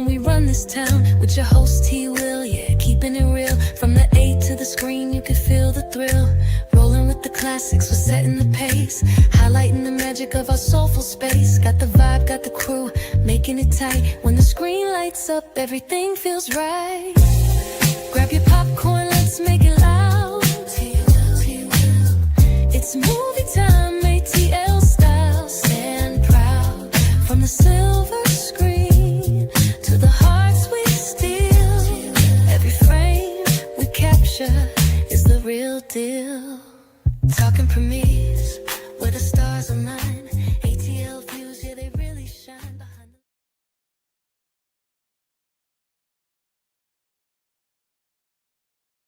when we run this town with your host T. Will, yeah, keeping it real. From the A to the screen, you can feel the thrill. Rolling with the classics, we're setting the pace, highlighting the magic of our soulful space. Got the vibe, got the crew, making it tight. When the screen lights up, everything feels right. Grab your popcorn, let's make it loud. It's movie time, ATL style. Stand proud. From the silver screen to the hearts we steal, every frame we capture is the real deal. Talking premieres, where the stars are mine. ATL views, yeah, they really shine behind the...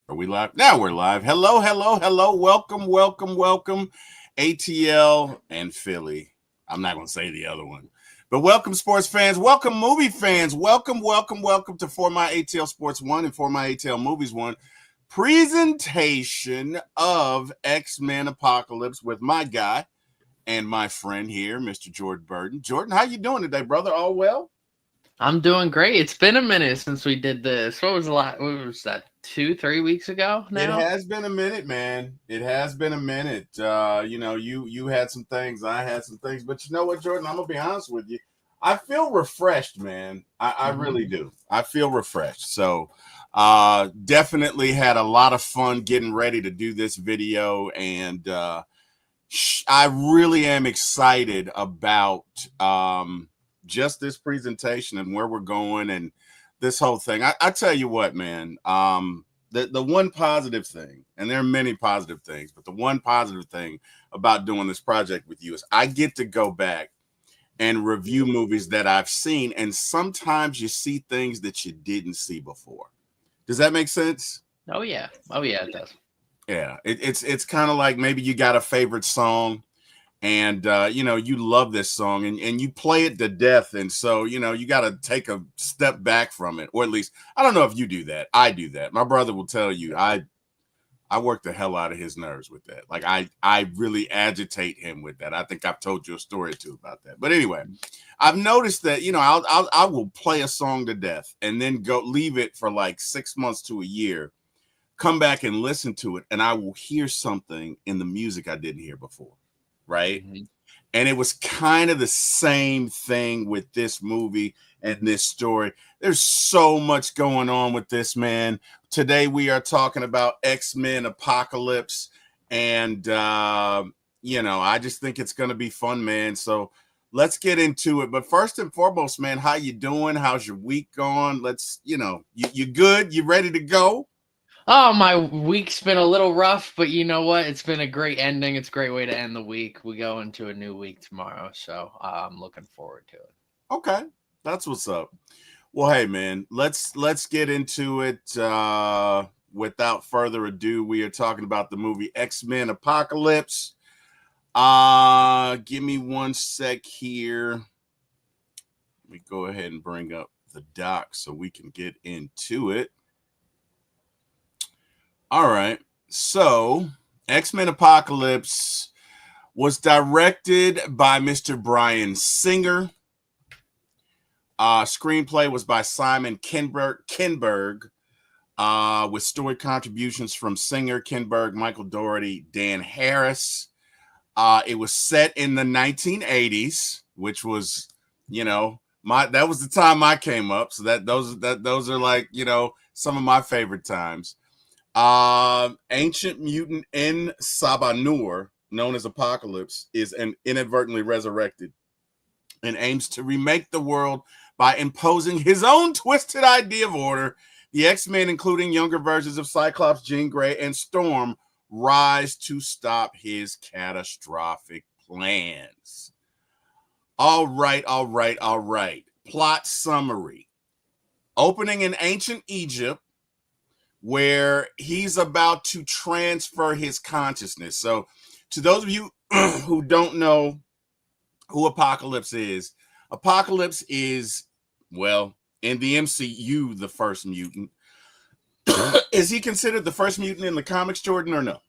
Are we live? Now we're live. Hello, hello, hello. Welcome, welcome, welcome. ATL and Philly. I'm not going to say the other one. But welcome, sports fans. Welcome, movie fans. Welcome, welcome, welcome to 4MYATLSPORTS1 and 4MYATLMOVIES1 presentation of X-Men Apocalypse with my guy and my friend here, Mr. Jordan Burden. Jordan, how you doing today, brother? All well? I'm doing great. It's been a minute since we did this. What was that, 2-3 weeks ago now? It has been a minute, man. It has been a minute. You had some things, I had some things, but you know what, Jordan? I'm gonna be honest with you. I feel refreshed, man. I really do. I feel refreshed. So definitely had a lot of fun getting ready to do this video, and I really am excited about just this presentation and where we're going and this whole thing. I tell you what, man, the one positive thing, and there are many positive things, but the one positive thing about doing this project with you is I get to go back and review movies that I've seen, and sometimes you see things that you didn't see before. Does that make sense? Oh yeah, it does. Yeah, it's kind of like maybe you got a favorite song, and you love this song, and you play it to death, and so you got to take a step back from it, or at least I don't know if you do that. I do that. My brother will tell you I work the hell out of his nerves with that. Like I really agitate him with that. I think I've told you a story or two about that. But anyway, I've noticed that I will play a song to death and then go leave it for like 6 months to a year, come back and listen to it, and I will hear something in the music I didn't hear before. Right. Mm-hmm. And it was kind of the same thing with this movie and this story. There's so much going on with this, man. Today we are talking about X-Men Apocalypse, and I just think it's going to be fun, man. So let's get into it. But first and foremost, man, how you doing? How's your week going? Let's, you good? You ready to go? Oh, my week's been a little rough, but you know what? It's been a great ending. It's a great way to end the week. We go into a new week tomorrow, so I'm looking forward to it. Okay, that's what's up. Well, hey, man, let's get into it. Without further ado, we are talking about the movie X-Men Apocalypse. Give me 1 sec here. Let me go ahead and bring up the doc so we can get into it. All right, so X-Men Apocalypse was directed by Mr. Bryan Singer. Screenplay was by Simon Kinberg, with story contributions from Singer, Kinberg, Michael Dougherty, Dan Harris. It was set in the 1980s, which was, that was the time I came up. So those are like, some of my favorite times. Ancient mutant En Sabanur, known as Apocalypse, is inadvertently resurrected and aims to remake the world by imposing his own twisted idea of order. The X-Men, including younger versions of Cyclops, Jean Grey, and Storm, rise to stop his catastrophic plans. All right. Plot summary. Opening in ancient Egypt, where he's about to transfer his consciousness. So to those of you who don't know who Apocalypse is well, in the MCU, the first mutant. Is he considered the first mutant in the comics, Jordan, or no?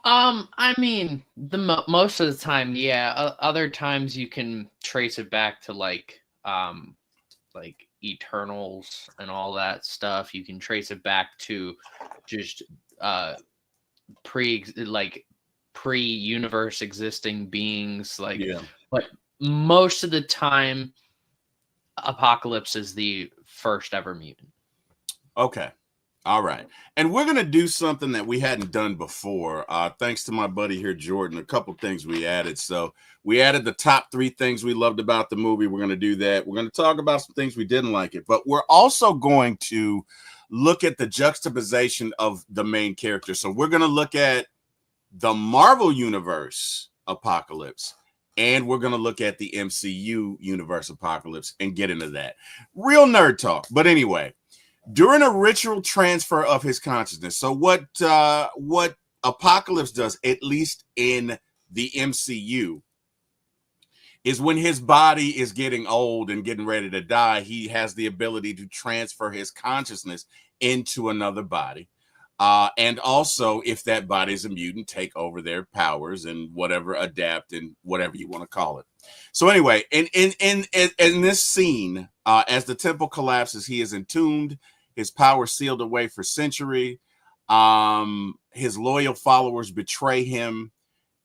I mean, most of the time, yeah. Other times you can trace it back to like Eternals and all that stuff. You can trace it back to just pre-universe existing beings, like, Yeah. but most of the time Apocalypse is the first ever mutant. Okay. All right. And we're going to do something that we hadn't done before. Thanks to my buddy here, Jordan, a couple things we added. So we added the top 3 things we loved about the movie. We're going to do that. We're going to talk about some things we didn't like it, but we're also going to look at the juxtaposition of the main character. So we're going to look at the Marvel Universe Apocalypse, and we're going to look at the MCU Universe Apocalypse and get into that. Real nerd talk. But anyway, during a ritual transfer of his consciousness. So what Apocalypse does, at least in the MCU, is when his body is getting old and getting ready to die, he has the ability to transfer his consciousness into another body. And also, if that body is a mutant, take over their powers and whatever, adapt and whatever you want to call it. So anyway, in this scene, as the temple collapses, he is entombed, his power sealed away for century. His loyal followers betray him,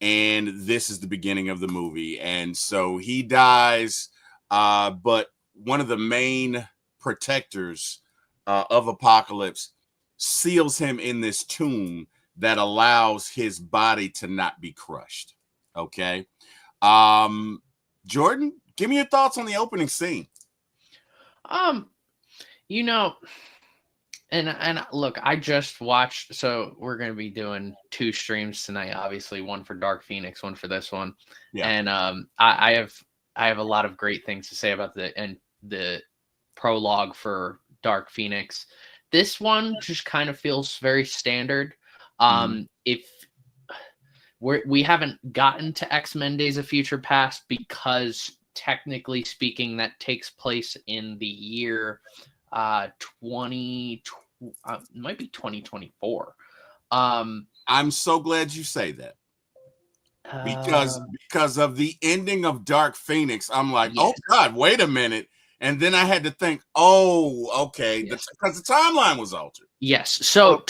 and this is the beginning of the movie. And so he dies, but one of the main protectors of Apocalypse seals him in this tomb that allows his body to not be crushed. Okay. Jordan, give me your thoughts on the opening scene. You know, and look, I just watched, so we're going to be doing 2 streams tonight, obviously, one for Dark Phoenix, one for this one. Yeah. And I have a lot of great things to say about the prologue for Dark Phoenix. This one just kind of feels very standard. If we haven't gotten to X-Men Days of Future Past, because technically speaking, that takes place in the year 2024. I'm so glad you say that, because of the ending of Dark Phoenix. I'm like, yes. Oh God, wait a minute. And then I had to think, oh, okay, Yes. because the timeline was altered. Yes. So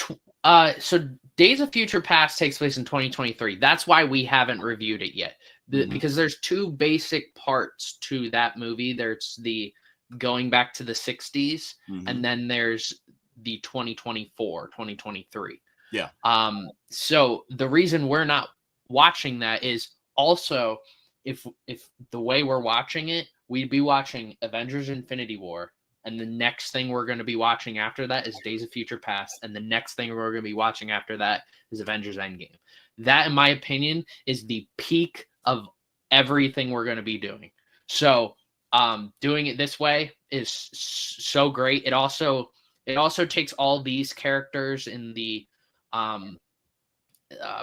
Days of Future Past takes place in 2023. That's why we haven't reviewed it yet. Because there's 2 basic parts to that movie. There's the going back to the 60s, and then there's the 2023. Yeah. So the reason we're not watching that is also, if the way we're watching it, we'd be watching Avengers Infinity War, and the next thing we're going to be watching after that is Days of Future Past, and the next thing we're going to be watching after that is Avengers Endgame. That, in my opinion, is the peak of everything we're going to be doing. So doing it this way is so great. It also takes all these characters in the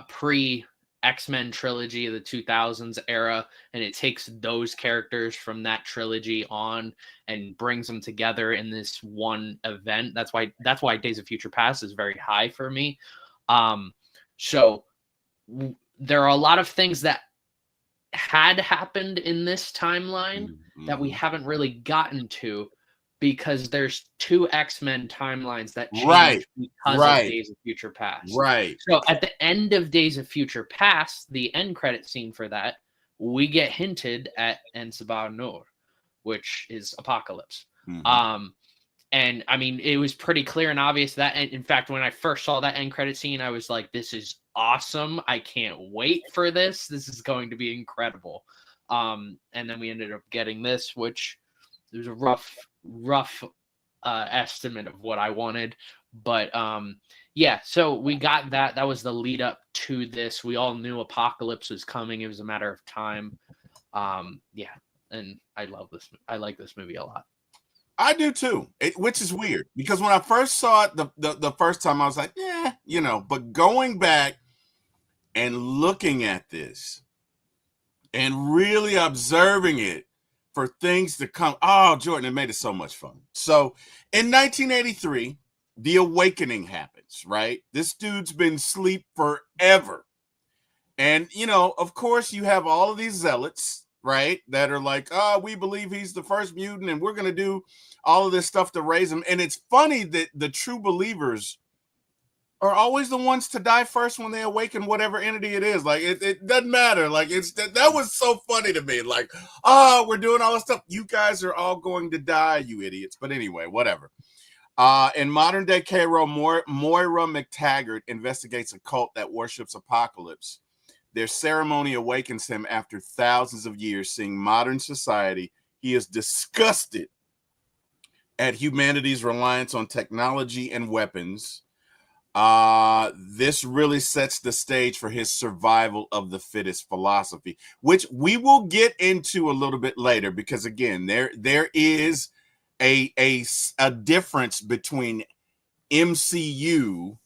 pre X-Men trilogy of the 2000s era, and it takes those characters from that trilogy on and brings them together in this one event. That's why Days of Future Past is very high for me. So there are a lot of things that had happened in this timeline that we haven't really gotten to, because there's 2 X-Men timelines that change because of Days of Future Past. Right. So at the end of Days of Future Past, the end credit scene for that, we get hinted at En Sabah Nur, which is Apocalypse. And I mean, it was pretty clear and obvious that, and in fact, when I first saw that end credit scene, I was like, this is awesome. I can't wait for this. This is going to be incredible. And then we ended up getting this, which it was a rough estimate of what I wanted. But yeah, so we got that. That was the lead up to this. We all knew Apocalypse was coming. It was a matter of time. Yeah, and I love this. I like this movie a lot. I do too, which is weird, because when I first saw it the first time, I was like, yeah, but going back and looking at this and really observing it for things to come. Oh, Jordan, it made it so much fun. So in 1983, the awakening happens, right? This dude's been asleep forever. And, of course, you have all of these zealots, right? That are like, oh, we believe he's the first mutant and we're going to do all of this stuff to raise him. And it's funny that the true believers are always the ones to die first when they awaken whatever entity it is. Like, it doesn't matter. Like, it's that was so funny to me. Like, oh, we're doing all this stuff. You guys are all going to die, you idiots. But anyway, whatever. In modern day Cairo, Moira McTaggart investigates a cult that worships Apocalypse. Their ceremony awakens him after thousands of years. Seeing modern society, he is disgusted at humanity's reliance on technology and weapons. This really sets the stage for his survival of the fittest philosophy, which we will get into a little bit later, because again, there is a difference between MCU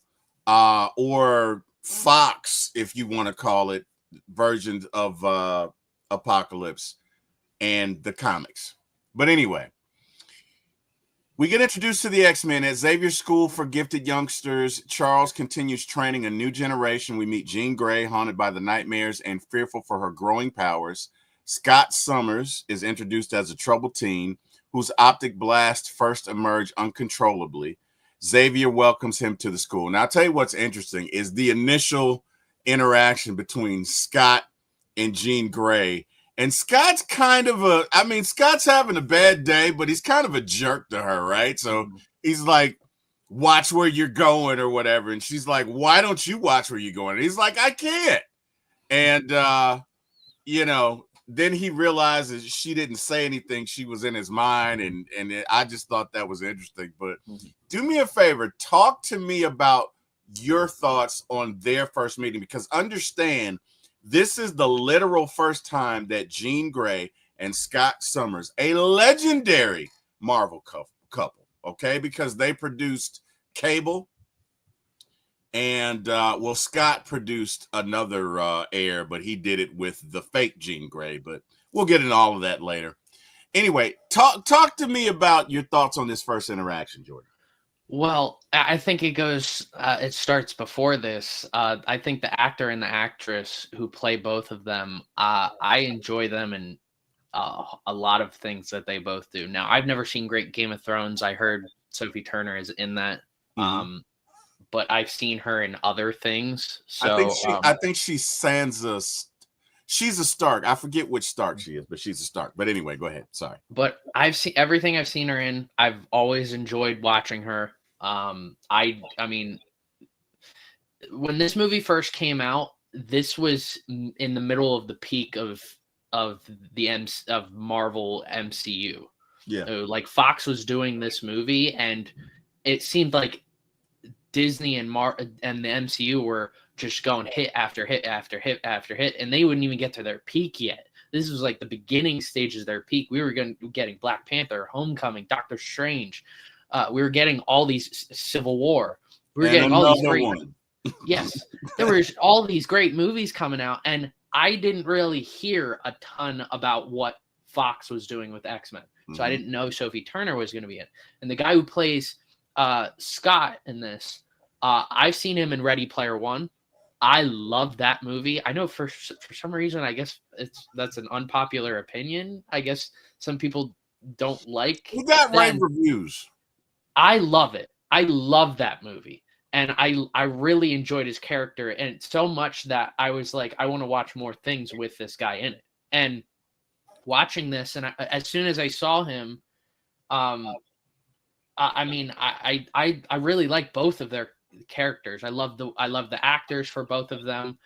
or Fox, if you want to call it, versions of Apocalypse and the comics. But anyway, we get introduced to the X-Men at Xavier's School for Gifted Youngsters. Charles continues training a new generation. We meet Jean Grey, haunted by the nightmares and fearful for her growing powers. Scott Summers is introduced as a troubled teen whose optic blasts first emerge uncontrollably. Xavier welcomes him to the school. Now, I'll tell you what's interesting is the initial interaction between Scott and Jean Grey. And Scott's kind of Scott's having a bad day, but he's kind of a jerk to her, right? So he's like, watch where you're going or whatever. And she's like, why don't you watch where you're going? And he's like, I can't. And, then he realizes she didn't say anything. She was in his mind. And I just thought that was interesting. But do me a favor. Talk to me about your thoughts on their first meeting, because understand, this is the literal first time that Jean Grey and Scott Summers, a legendary Marvel couple, okay, because they produced Cable, and Scott produced another Air, but he did it with the fake Jean Grey. But we'll get into all of that later. Anyway, talk to me about your thoughts on this first interaction, Jordan. Well, I think it starts before this. I think the actor and the actress who play both of them, I enjoy them in a lot of things that they both do. Now, I've never seen Great Game of Thrones. I heard Sophie Turner is in that, but I've seen her in other things. So I think she's Sansa. She's a Stark. I forget which Stark she is, but she's a Stark. But anyway, go ahead. Sorry. But I've seen everything I've seen her in. I've always enjoyed watching her. I mean, when this movie first came out, this was in the middle of the peak of Marvel MCU. Yeah. So, like, Fox was doing this movie, and it seemed like Disney and the MCU were just going hit after hit after hit after hit, and they wouldn't even get to their peak yet. This was like the beginning stages of their peak. We were getting Black Panther, Homecoming, Doctor Strange. We were getting all these Civil War. We were getting all these great one. Yes, there were all these great movies coming out, and I didn't really hear a ton about what Fox was doing with X-Men. So I didn't know Sophie Turner was going to be in. And the guy who plays Scott in this, I've seen him in Ready Player One. I love that movie. I know for some reason, I guess that's an unpopular opinion. I guess some people don't like. He got rave reviews. I love it. I love that movie. And I really enjoyed his character, and so much that I was like, I want to watch more things with this guy in it. And watching this, and as soon as I saw him, I really like both of their characters. I love the actors for both of them.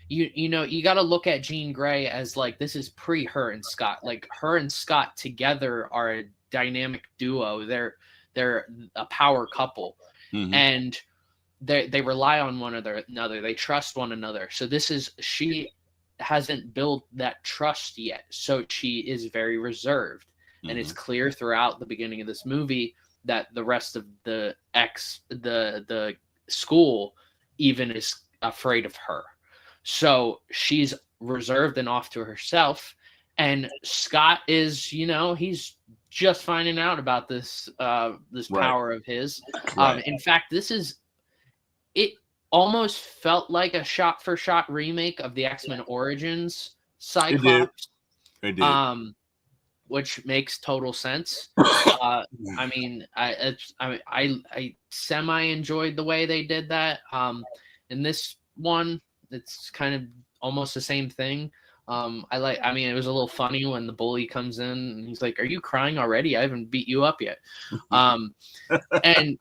You got to look at Jean Grey as like, this is pre her and Scott. Like, her and Scott together are a dynamic duo. They're a power couple. And they rely on one another. They trust one another. So she hasn't built that trust yet. So she is very reserved. And it's clear throughout the beginning of this movie that the rest of the school even is afraid of her. So she's reserved and off to herself. And Scott is, he's just finding out about this power of his. In fact, it almost felt like a shot-for-shot remake of the X-Men Origins Cyclops. It did. Which makes total sense. I mean, I semi enjoyed the way they did that. In this one, it's kind of almost the same thing. I mean, it was a little funny when the bully comes in and he's like, "Are you crying already? I haven't beat you up yet." And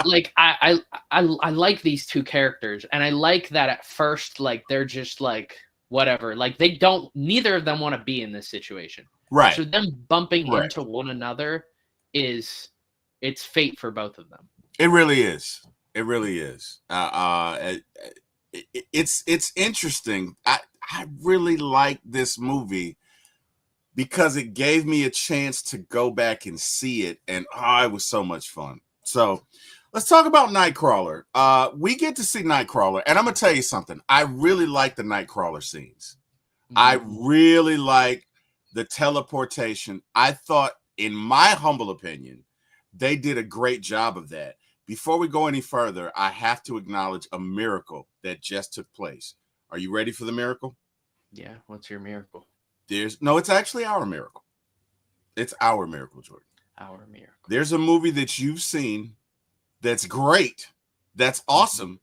like I like these two characters, and I like that at first, like they're just like whatever, like they don't, neither of them want to be in this situation, Right. so them bumping Right. into one another it's fate for both of them. It really is. It really is. It's interesting. I really like this movie because it gave me a chance to go back and see it, and it was so much fun. So let's talk about Nightcrawler. We get to see Nightcrawler, and I'm gonna tell you something. I really like the Nightcrawler scenes. I really like the teleportation. I thought, in my humble opinion, they did a great job of that. Before we go any further, I have to acknowledge a miracle that just took place. Are you ready for the miracle? Yeah. What's your miracle? It's actually our miracle. It's our miracle, Jordan. Our miracle. There's a movie that you've seen that's great, that's awesome,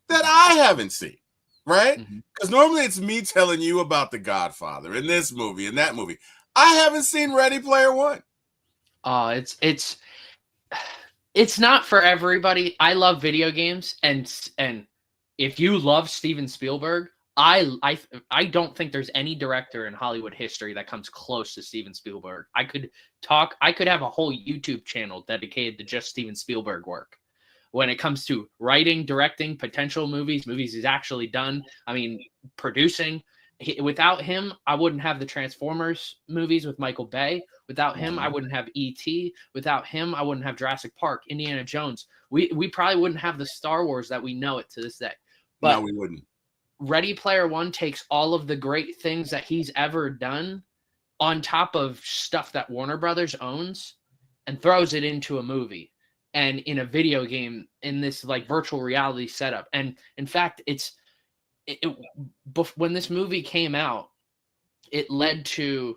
that I haven't seen, right? Because normally it's me telling you about The Godfather and this movie and that movie. I haven't seen Ready Player One. It's not for everybody. I love video games, and if you love Steven Spielberg, I don't think there's any director in Hollywood history that comes close to Steven Spielberg. I could have a whole YouTube channel dedicated to just Steven Spielberg work. When it comes to writing, directing, potential movies he's actually done, I mean, producing. Without him, I wouldn't have the Transformers movies with Michael Bay. Without him, I wouldn't have E.T. Without him, I wouldn't have Jurassic Park, Indiana Jones. We probably wouldn't have the Star Wars that we know it to this day. But no, we wouldn't. Ready Player One takes all of the great things that he's ever done on top of stuff that Warner Brothers owns and throws it into a movie and in a video game in this like virtual reality setup. And in fact, when this movie came out, it led to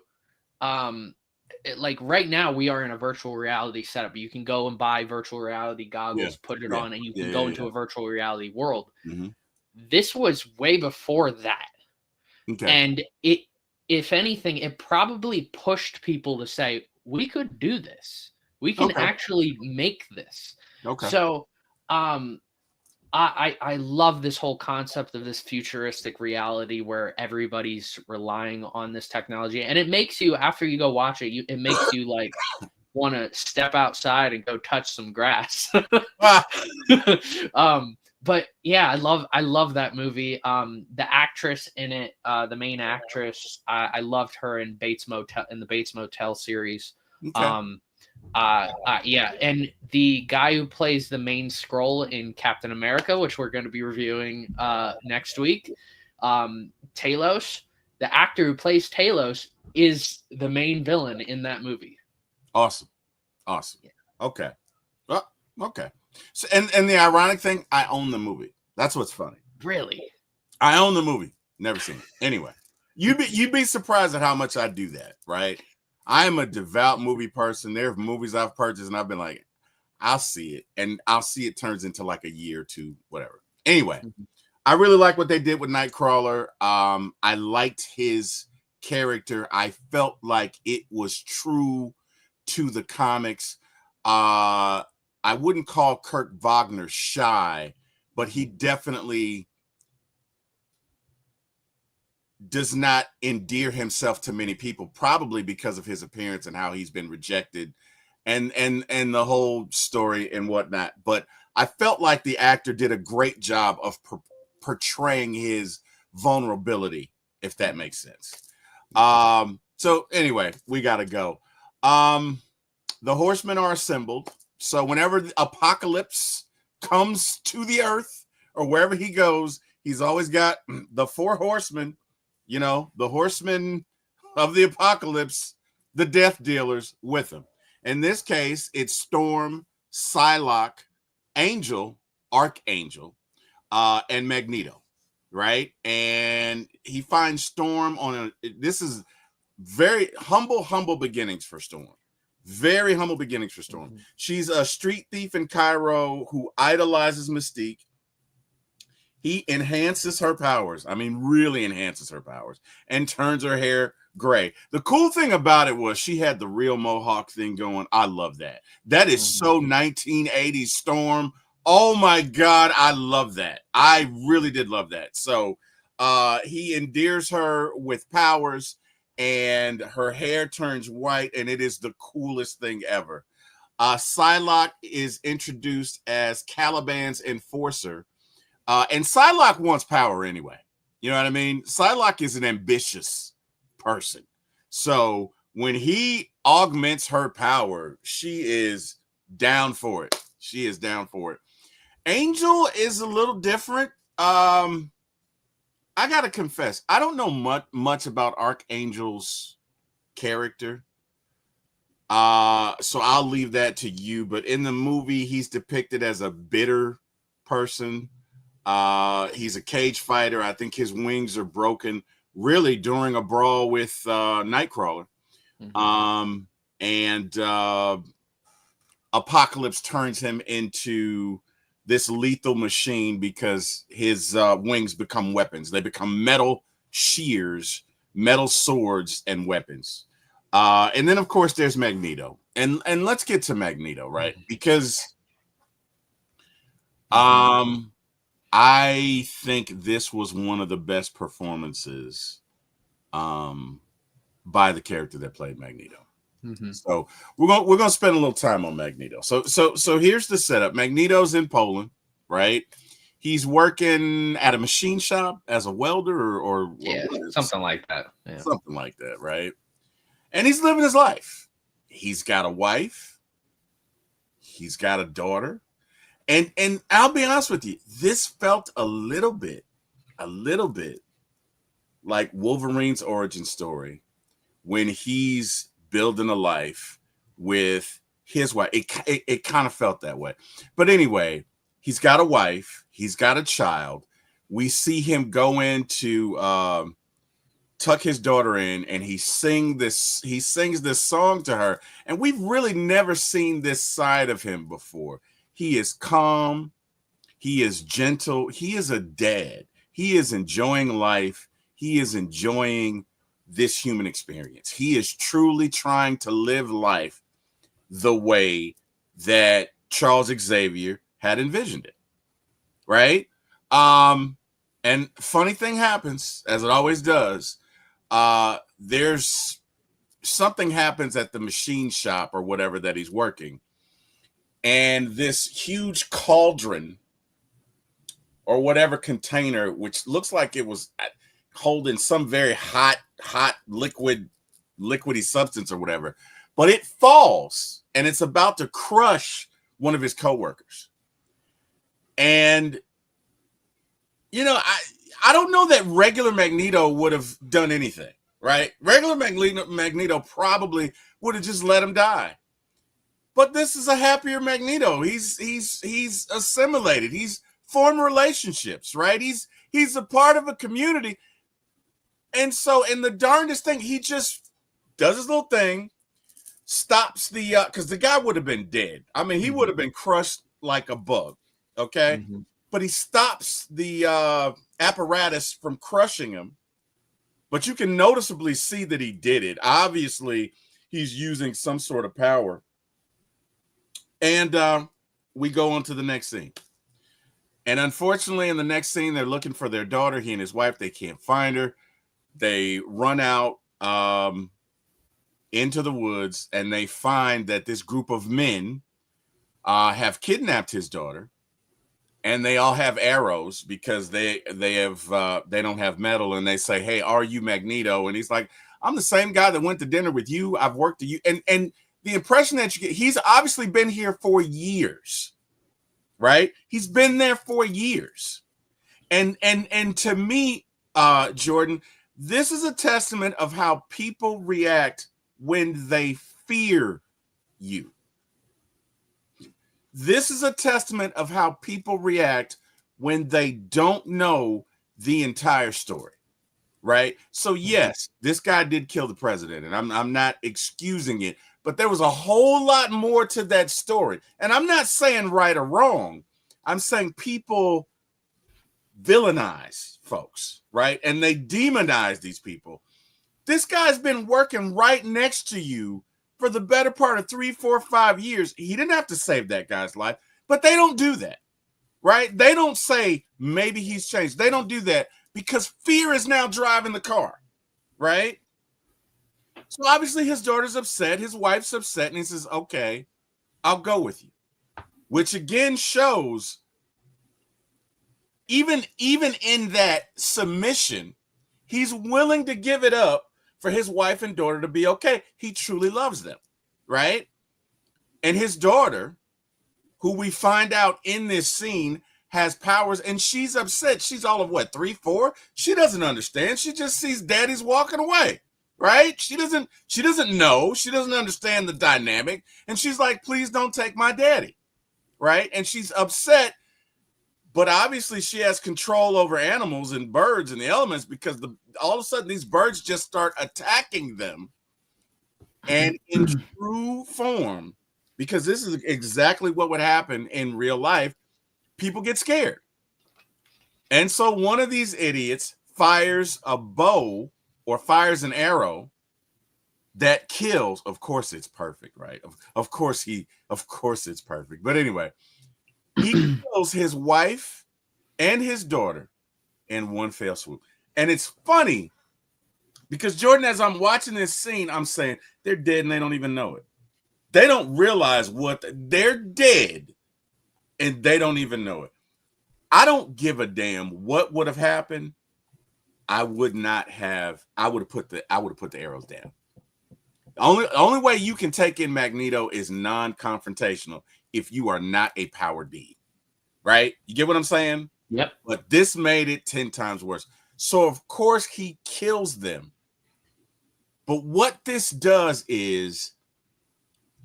like right now we are in a virtual reality setup. You can go and buy virtual reality goggles, put it on, and you can go into a virtual reality world. This was way before that. Okay. And if anything, it probably pushed people to say, we could do this. We can actually make this. Okay. So I love this whole concept of this futuristic reality where everybody's relying on this technology. And it makes you, after you go watch it, it makes you like want to step outside and go touch some grass. But yeah, I love that movie. The actress in it, the main actress, I loved her in the Bates Motel series. Okay. Yeah, and the guy who plays the main Skrull in Captain America, which we're going to be reviewing next week, Talos, the actor who plays Talos is the main villain in that movie. Awesome. Yeah. Okay. Well, okay. So, and the ironic thing, I own the movie. That's what's funny. Really? I own the movie. Never seen it. Anyway, you'd be surprised at how much I do that, right? I am a devout movie person. There are movies I've purchased and I've been like, I'll see it. And I'll see it turns into like a year or two, whatever. Anyway, I really like what they did with Nightcrawler. I liked his character. I felt like it was true to the comics. I wouldn't call Kurt Wagner shy, but he definitely does not endear himself to many people, probably because of his appearance and how he's been rejected and the whole story and whatnot. But I felt like the actor did a great job of portraying his vulnerability, if that makes sense. So anyway, we got to go. The horsemen are assembled. So whenever the apocalypse comes to the earth or wherever he goes, he's always got the four horsemen, the horsemen of the apocalypse, the death dealers with him. In this case, it's Storm, Psylocke, Angel, Archangel, and Magneto, right? And he finds Storm this is very humble beginnings for Storm. Very humble beginnings for Storm. She's a street thief in Cairo who idolizes Mystique. He enhances her powers. I mean, really enhances her powers and turns her hair gray. The cool thing about it was she had the real Mohawk thing going. I love that. That is so 1980s Storm. Oh my God, I love that. I really did love that. So he endears her with powers and her hair turns white and it is the coolest thing ever. Psylocke is introduced as Caliban's enforcer. And Psylocke wants power anyway. You know what I mean? Psylocke is an ambitious person. So when he augments her power, she is down for it. She is down for it. Angel is a little different. I got to confess, I don't know much about Archangel's character. So I'll leave that to you. But in the movie, he's depicted as a bitter person. He's a cage fighter. I think his wings are broken really during a brawl with Nightcrawler. And Apocalypse turns him into this lethal machine because his wings become weapons. They become metal shears, metal swords, and weapons. And then, of course, there's Magneto. And let's get to Magneto, right? Because I think this was one of the best performances by the character that played Magneto. So we're gonna spend a little time on Magneto. So here's the setup. Magneto's in Poland, right? He's working at a machine shop as a welder or something like that. Yeah. Something like that, right? And he's living his life. He's got a wife. He's got a daughter. And I'll be honest with you, this felt a little bit like Wolverine's origin story when he's building a life with his wife. It kind of felt that way. But anyway, he's got a wife. He's got a child. We see him go in to tuck his daughter in, and he sings this song to her. And we've really never seen this side of him before. He is calm. He is gentle. He is a dad. He is enjoying life. He is enjoying this human experience. He is truly trying to live life the way that Charles Xavier had envisioned it, right? And funny thing happens, as it always does. There's something happens at the machine shop or whatever that he's working, and this huge cauldron or whatever container, which looks like it was holding some very hot liquidy substance or whatever, but it falls and it's about to crush one of his coworkers. And you know, I don't know that regular Magneto would have done anything, right? Regular Magneto probably would have just let him die. But this is a happier Magneto. He's assimilated. He's formed relationships, right? He's a part of a community. And so, in the darndest thing, he just does his little thing, stops the because the guy would have been dead. I mean, he would have been crushed like a bug, okay? But he stops the apparatus from crushing him. But you can noticeably see that he did it. Obviously, he's using some sort of power. And we go on to the next scene. And unfortunately, in the next scene, they're looking for their daughter. He and his wife, they can't find her. They run out into the woods, and they find that this group of men have kidnapped his daughter, and they all have arrows because they don't have metal. And they say, "Hey, are you Magneto?" And he's like, "I'm the same guy that went to dinner with you. I've worked with you." And the impression that you get, he's obviously been here for years, right? He's been there for years. And to me, Jordan, this is a testament of how people react when they fear you. This is a testament of how people react when they don't know the entire story. right? So yes, this guy did kill the president, and I'm not excusing it, but there was a whole lot more to that story. And I'm not saying right or wrong. I'm saying people villainize folks, right? And they demonize these people. This guy's been working right next to you for the better part of 3, 4, 5 years. He didn't have to save that guy's life, but they don't do that, right? They don't say maybe he's changed. They don't do that because fear is now driving the car, right? So obviously his daughter's upset, his wife's upset, and he says, okay, I'll go with you. Which again shows even in that submission, he's willing to give it up for his wife and daughter to be okay. He truly loves them, right? And his daughter, who we find out in this scene, has powers, and she's upset. She's all of what, 3, 4? She doesn't understand. She just sees daddy's walking away, right? She doesn't know. She doesn't understand the dynamic. And she's like, please don't take my daddy, right? And she's upset, but obviously she has control over animals and birds and the elements, because all of a sudden these birds just start attacking them. And in true form, because this is exactly what would happen in real life, people get scared. And so one of these idiots fires a bow or fires an arrow that kills. Of course it's perfect, right? Of course it's perfect. But anyway, he kills his wife and his daughter in one fell swoop. And it's funny because, Jordan, as I'm watching this scene, I'm saying they're dead and they don't even know it. They don't realize they're dead and they don't even know it. I don't give a damn what would have happened. I would have put the arrows down. The only way you can take in Magneto is non-confrontational if you are not a power being, right? You get what I'm saying? Yep. But this made it 10 times worse. So of course he kills them. But what this does is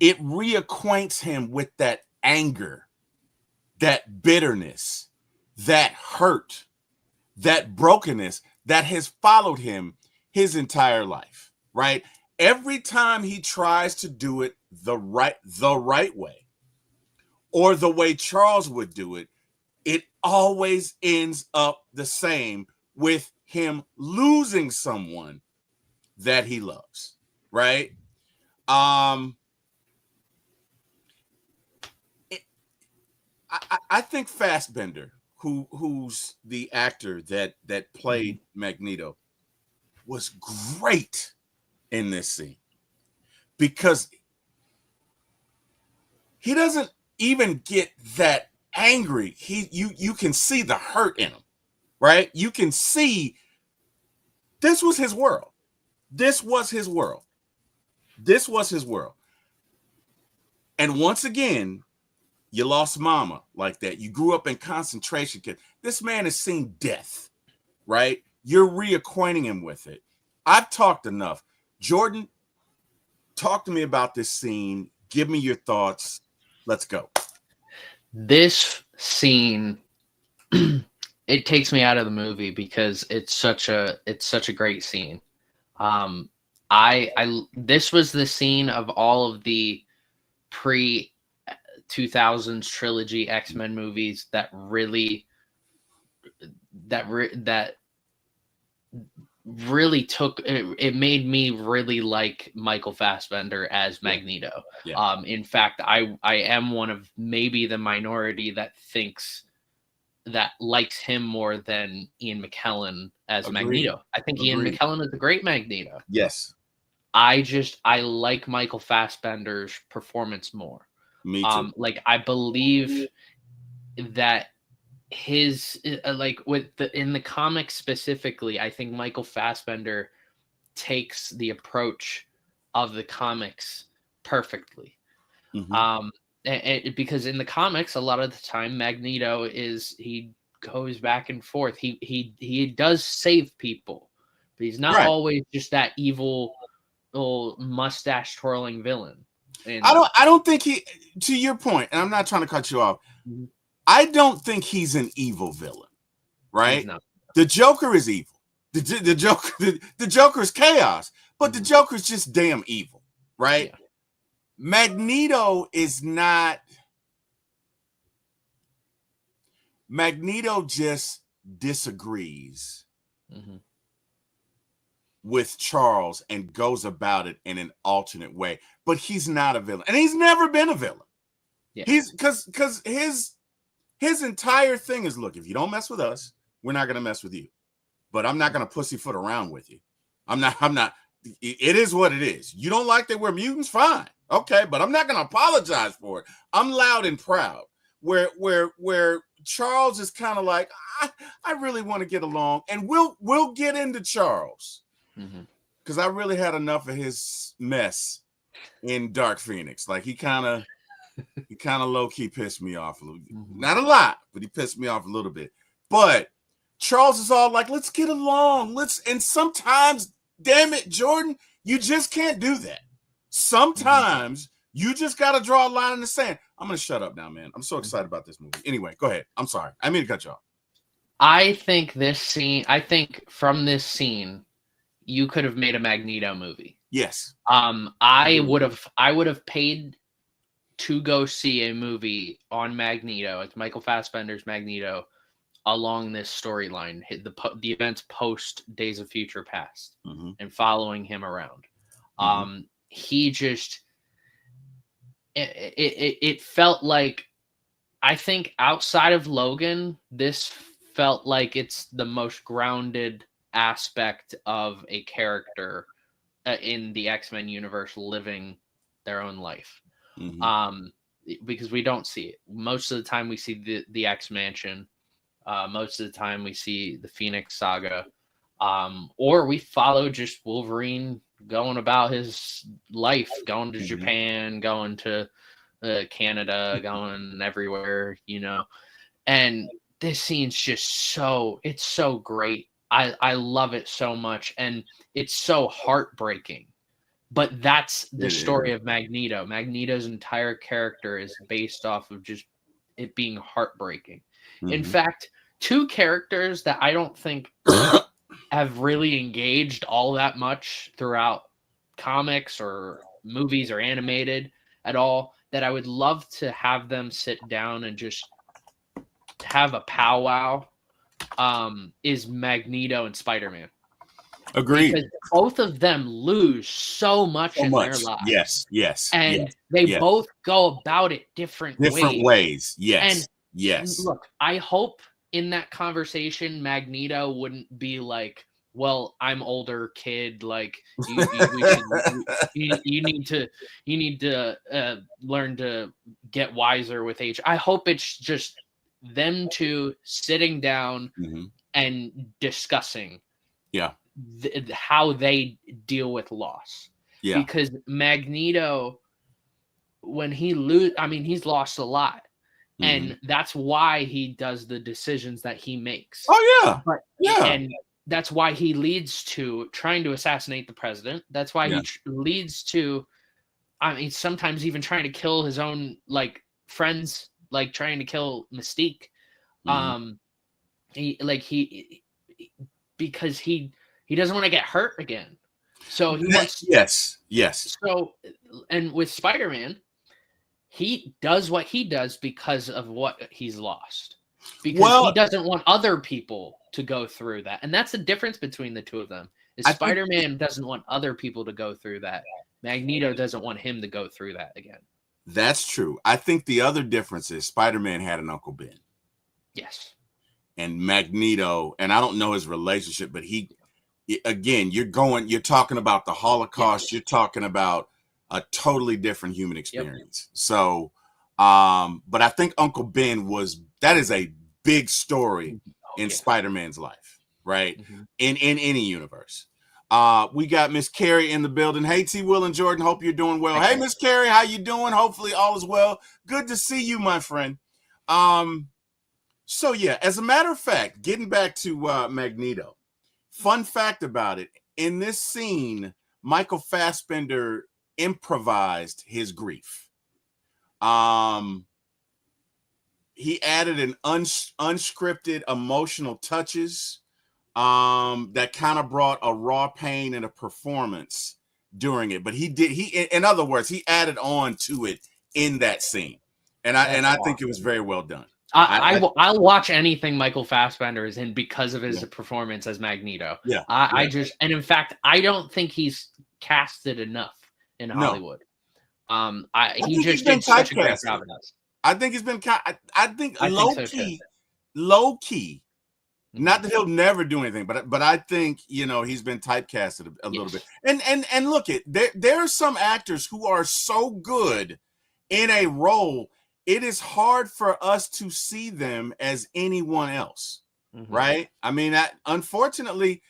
it reacquaints him with that anger, that bitterness, that hurt, that brokenness that has followed him his entire life, right? Every time he tries to do it the right way, or the way Charles would do it, it always ends up the same, with him losing someone that he loves, right? I think Fassbender, who's the actor that played Magneto, was great in this scene, because he doesn't even get that angry. You can see the hurt in him, right? You can see this was his world. This was his world. This was his world. And once again, you lost mama like that. You grew up in concentration camp. This man has seen death, right? You're reacquainting him with it. I've talked enough. Jordan, talk to me about this scene. Give me your thoughts. Let's go. This scene, it takes me out of the movie because it's such a great scene. This was the scene of all of the pre 2000s trilogy X-Men movies that really took it made me really like Michael Fassbender as Magneto. Yeah. In fact, I am one of maybe the minority that likes him more than Ian McKellen as Magneto. I think Ian McKellen is a great Magneto. Yes. I like Michael Fassbender's performance more. Me too. I believe that his in the comics specifically, I think Michael Fassbender takes the approach of the comics perfectly. Mm-hmm. Because in the comics, a lot of the time, Magneto he goes back and forth. He does save people, but he's not always just that evil little mustache twirling villain. And I don't think to your point, and I'm not trying to cut you off. Mm-hmm. I don't think he's an evil villain, right? The Joker is evil. The Joker, the Joker's chaos, but the Joker's just damn evil, right? Yeah. Magneto is not. Magneto just disagrees with Charles and goes about it in an alternate way, but he's not a villain, and he's never been a villain. Yeah. He's because his entire thing is, look, if you don't mess with us, we're not gonna mess with you. But I'm not gonna pussyfoot around with you. I'm not. It is what it is. You don't like that we're mutants, fine, okay, but I'm not gonna apologize for it. I'm loud and proud. Where Charles is kind of like, I really want to get along, and we'll get into Charles because I really had enough of his mess in Dark Phoenix. Like he kind of low key pissed me off a little bit. Not a lot, but he pissed me off a little bit. But Charles is all like, let's get along. And sometimes, damn it, Jordan, you just can't do that. Sometimes you just got to draw a line in the sand. I'm going to shut up now, man. I'm so excited about this movie. Anyway, go ahead. I'm sorry. I mean to cut you off. I think from this scene, you could have made a Magneto movie. Yes. I would have paid to go see a movie on Magneto. It's Michael Fassbender's Magneto along this storyline, the events post Days of Future Past, and following him around. He just it felt like, I think outside of Logan, this felt like it's the most grounded aspect of a character in the X-Men universe living their own life. Because we don't see it. Most of the time we see the X-Mansion. Most of the time we see the Phoenix Saga. Or we follow just Wolverine going about his life, going to Japan, going to Canada, going everywhere, and this scene's just it's so great. I love it so much, and it's so heartbreaking, but that's the story of Magneto. Magneto's entire character is based off of just it being heartbreaking. In fact, two characters that I don't think have really engaged all that much throughout comics or movies or animated at all, that I would love to have them sit down and just have a powwow, is Magneto and Spider-Man. Agreed. Because both of them lose so much in their lives. Yes. And they both go about it different ways. Yes. And yes. Look, I hope in that conversation, Magneto wouldn't be like, well, I'm older, kid. Like you need to learn to get wiser with age. I hope it's just them two sitting down and discussing, how they deal with loss. Yeah, because Magneto, when he's lost a lot. And that's why he does the decisions that he makes. Oh, yeah. And that's why he leads to trying to assassinate the president. That's why he leads to, sometimes even trying to kill his own, friends, trying to kill Mystique. Because he doesn't want to get hurt again. So he wants... Yes. So, and with Spider-Man, he does what he does because of what he's lost. Because he doesn't want other people to go through that. And that's the difference between the two of them. Spider-Man doesn't want other people to go through that. Magneto doesn't want him to go through that again. That's true. I think the other difference is Spider-Man had an Uncle Ben. Yes. And Magneto, and I don't know his relationship, but you're talking about the Holocaust. You're talking about a totally different human experience. So, but I think Uncle Ben that is a big story in Spider-Man's life, right? In any universe. We got Miss Carrie in the building. Hey, T. Will and Jordan, hope you're doing well. Hey, Miss Carrie, how you doing? Hopefully all is well. Good to see you, my friend. So yeah, as a matter of fact, getting back to Magneto, fun fact about it, in this scene, Michael Fassbender improvised his grief. He added an unscripted emotional touches. that kind of brought a raw pain and a performance during it. But in other words, he added on to it in that scene. And I think it was very well done. I'll watch anything Michael Fassbender is in because of his performance as Magneto. Yeah. And in fact, I don't think he's casted enough in Hollywood. He just did such a great job in us. I think he's been I think low key. Not that he'll never do anything, but I think, he's been typecasted a little bit. And look, there are some actors who are so good in a role, it is hard for us to see them as anyone else, right? I mean, unfortunately,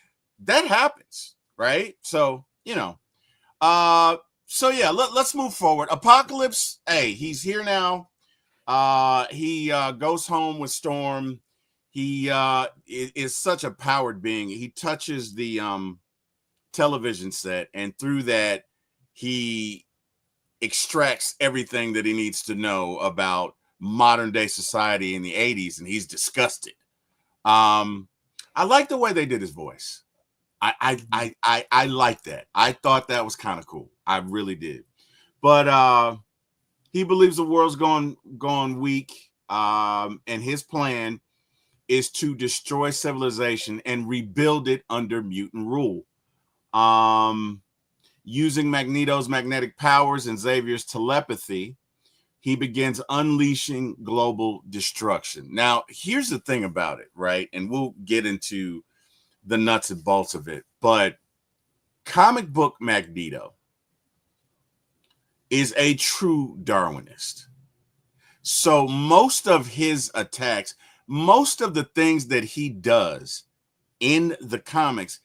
that happens, right? So, let's move forward. Apocalypse, he's here now. He goes home with Storm. He is such a powered being. He touches the television set, and through that, he extracts everything that he needs to know about modern day society in the 80s, and he's disgusted. I like the way they did his voice. I like that. I thought that was kind of cool. I really did. But he believes the world's gone weak, and his plan is to destroy civilization and rebuild it under mutant rule. Using Magneto's magnetic powers and Xavier's telepathy, he begins unleashing global destruction. Now, here's the thing about it, right? And we'll get into the nuts and bolts of it. But comic book Magneto is a true Darwinist. So most of his attacks, most of the things that he does in the comics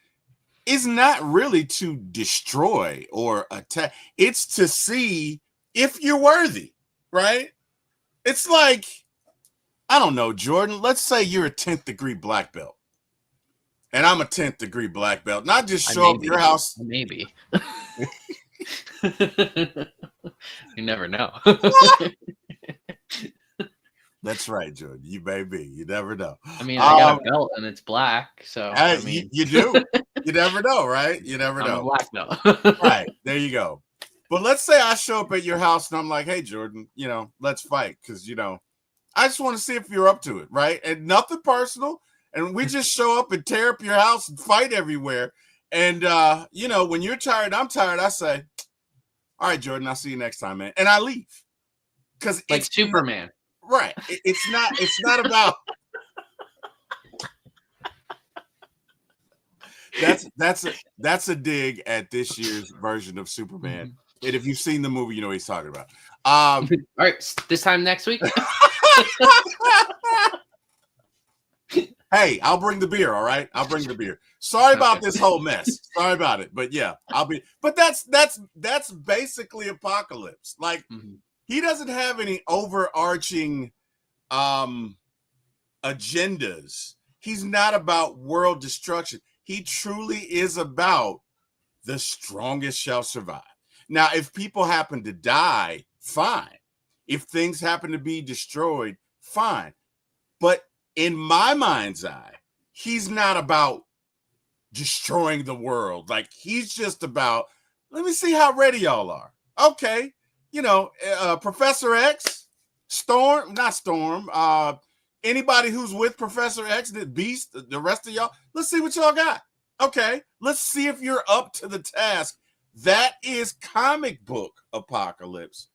is not really to destroy or attack. It's to see if you're worthy, right? It's like, I don't know, Jordan, let's say you're a 10th degree black belt and I'm a 10th degree black belt. Not just show up your house. Maybe. You never know. That's right, Jordan. You may be. You never know. I mean, I got a belt and it's black, so you do. You never know, right? You never know. I'm a black belt. Right. There you go. But let's say I show up at your house and I'm like, hey, Jordan, let's fight. Because, I just want to see if you're up to it, right? And nothing personal. And we just show up and tear up your house and fight everywhere. And, when you're tired, I'm tired. I say, all right, Jordan, I'll see you next time, man. And I leave. Because like Superman. Right. It's not about that's a dig at this year's version of Superman. And if you've seen the movie, you know what he's talking about. All right, this time next week. Hey, I'll bring the beer, all right? I'll bring the beer. Sorry about this whole mess. Sorry about it. But yeah, but that's basically Apocalypse. Like he doesn't have any overarching agendas. He's not about world destruction. He truly is about the strongest shall survive. Now, if people happen to die, fine. If things happen to be destroyed, fine. But in my mind's eye, he's not about destroying the world. Like, he's just about, let me see how ready y'all are. Okay. Professor X, not Storm, anybody who's with Professor X, the Beast, the rest of y'all, let's see what y'all got. Okay, let's see if you're up to the task. That is comic book Apocalypse.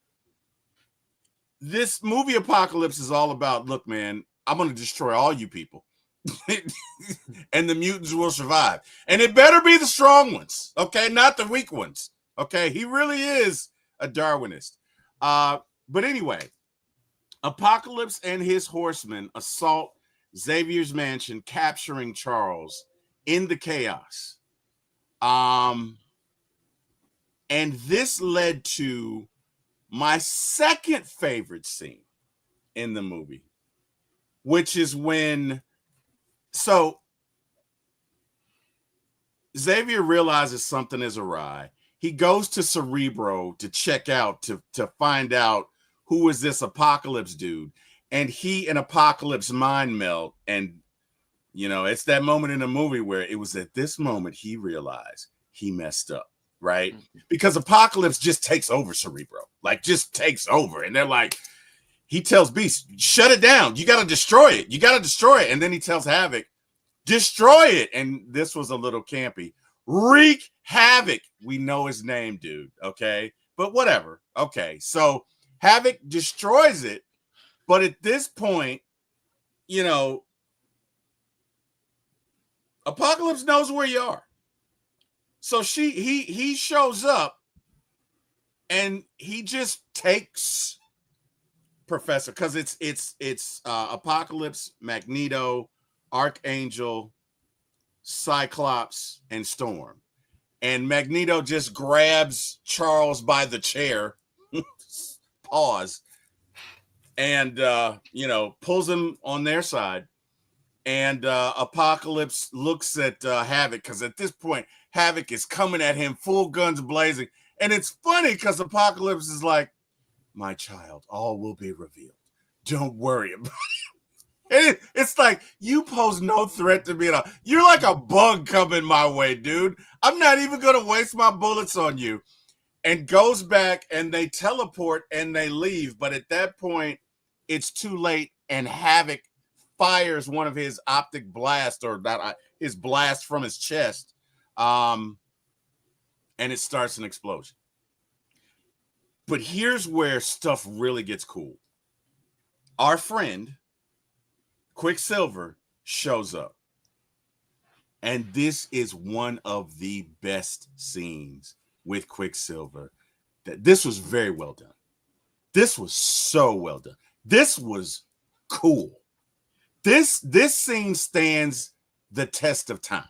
This movie Apocalypse is all about, look, man, I'm going to destroy all you people. And the mutants will survive. And it better be the strong ones, okay? Not the weak ones, okay? He really is a Darwinist. But anyway, Apocalypse and his horsemen assault Xavier's mansion, capturing Charles in the chaos. And this led to my second favorite scene in the movie, which is when Xavier realizes something is awry. He goes to Cerebro to check out, to find out who is this Apocalypse dude. And he and Apocalypse mind melt, and You know, it's that moment in the movie where it was at this moment he realized he messed up, right? Because Apocalypse just takes over Cerebro, like just takes over. And they're like, he tells Beast, shut it down. You got to destroy it. You got to destroy it. And then he tells Havoc, destroy it. And this was a little campy. Wreak havoc. We know his name, dude. Okay. But whatever. Okay. So Havoc destroys it. But at this point, you know, Apocalypse knows where you are. So he shows up and he just takes Professor, because it's Apocalypse, Magneto, Archangel, Cyclops, and Storm. And Magneto just grabs Charles by the chair, pause, and you know, pulls him on their side. And Apocalypse looks at Havoc, because at this point, Havoc is coming at him full guns blazing. And it's funny because Apocalypse is like, my child, all will be revealed. Don't worry about it. It's like, you pose no threat to me at all. You're like a bug coming my way, dude. I'm not even going to waste my bullets on you. And goes back and they teleport and they leave. But at that point, it's too late. And Havoc fires one of his optic blast, or not his blast from his chest, and it starts an explosion. But here's where stuff really gets cool. Our friend Quicksilver shows up, and this is one of the best scenes with Quicksilver. This was very well done. This was so well done. This was cool. This scene stands the test of time.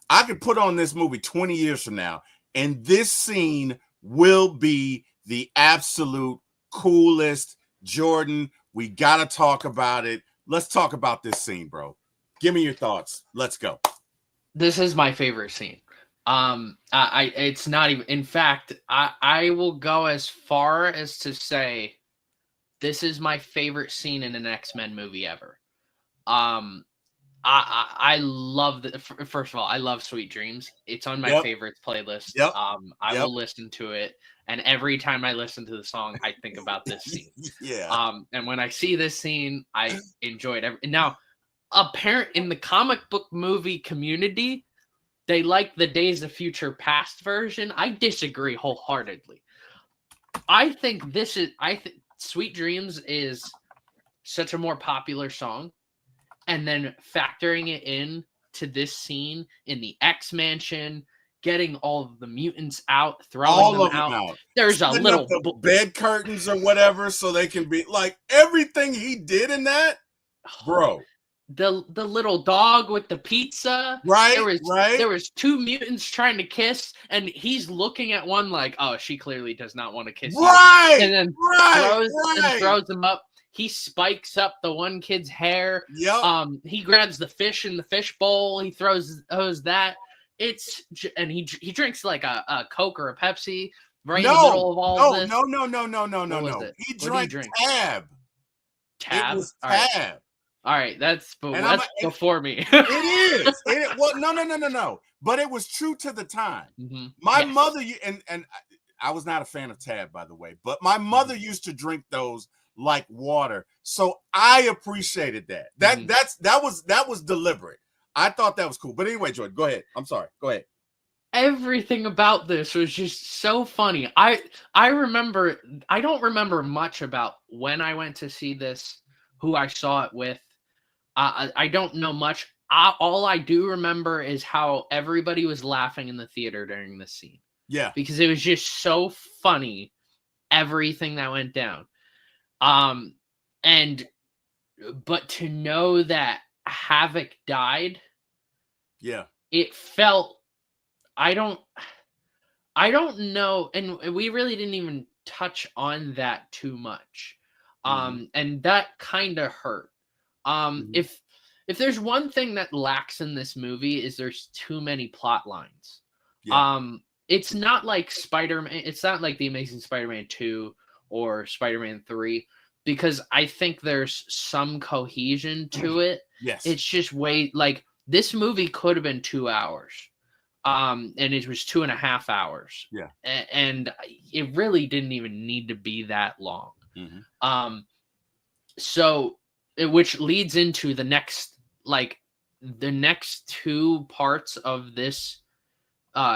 I could put on this movie 20 years from now, and this scene will be the absolute coolest. Jordan, we got to talk about it. Let's talk about this scene, bro. Give me your thoughts. Let's go. This is my favorite scene. It's not even, in fact, I will go as far as to say this is my favorite scene in an X-Men movie ever. I love the, first of all, I love Sweet Dreams. It's on my favorites playlist. I will listen to it, and every time I listen to the song, I think about this scene. And when I see this scene, I enjoy it. Now, apparent in the comic book movie community, they like the Days of Future Past version. I disagree wholeheartedly. I think Sweet Dreams is such a more popular song. And then factoring it in to this scene in the X-Mansion, getting all of the mutants out, throwing them out. There's a little bed curtains or whatever, so they can be like, everything he did in that, bro. The little dog with the pizza. Right. There was two mutants trying to kiss, and he's looking at one like, oh, she clearly does not want to kiss you. And then throws him up. He spikes up the one kid's hair. He grabs the fish in the fish bowl. He throws that. And he drinks like a Coke or a Pepsi right in the middle of all this. No. He drank Tab. Tab? It was Tab. All right, that's before me. It is. Well, no. But it was true to the time. My mother, and I was not a fan of Tab, by the way, but my mother used to drink those like water. So I appreciated that. That was deliberate. I thought that was cool. But anyway, Jordan, go ahead. I'm sorry. Go ahead. Everything about this was just so funny. I don't remember much about when I went to see this, who I saw it with. I don't know much. All I do remember is how everybody was laughing in the theater during this scene. Yeah. Because it was just so funny, everything that went down. But to know that Havoc died, it felt, I don't know, and we really didn't even touch on that too much. And that kind of hurt. If there's one thing that lacks in this movie, is there's too many plot lines. It's not like Spider-Man, it's not like The Amazing Spider-Man 2 or Spider-Man 3, because I think there's some cohesion to it, Yes. It's just way like this movie could have been 2 hours. And it was 2.5 hours. Yeah. And it really didn't even need to be that long. So which leads into the next two parts of this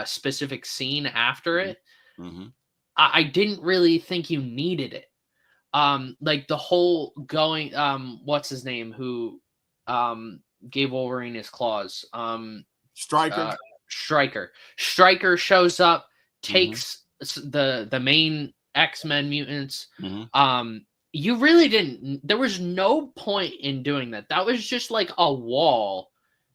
specific scene after it. I didn't really think you needed it. Like the whole going what's his name who gave Wolverine his claws? Stryker. Stryker shows up, takes the main X-Men mutants. You really didn't. There was no point in doing that. That was just like a wall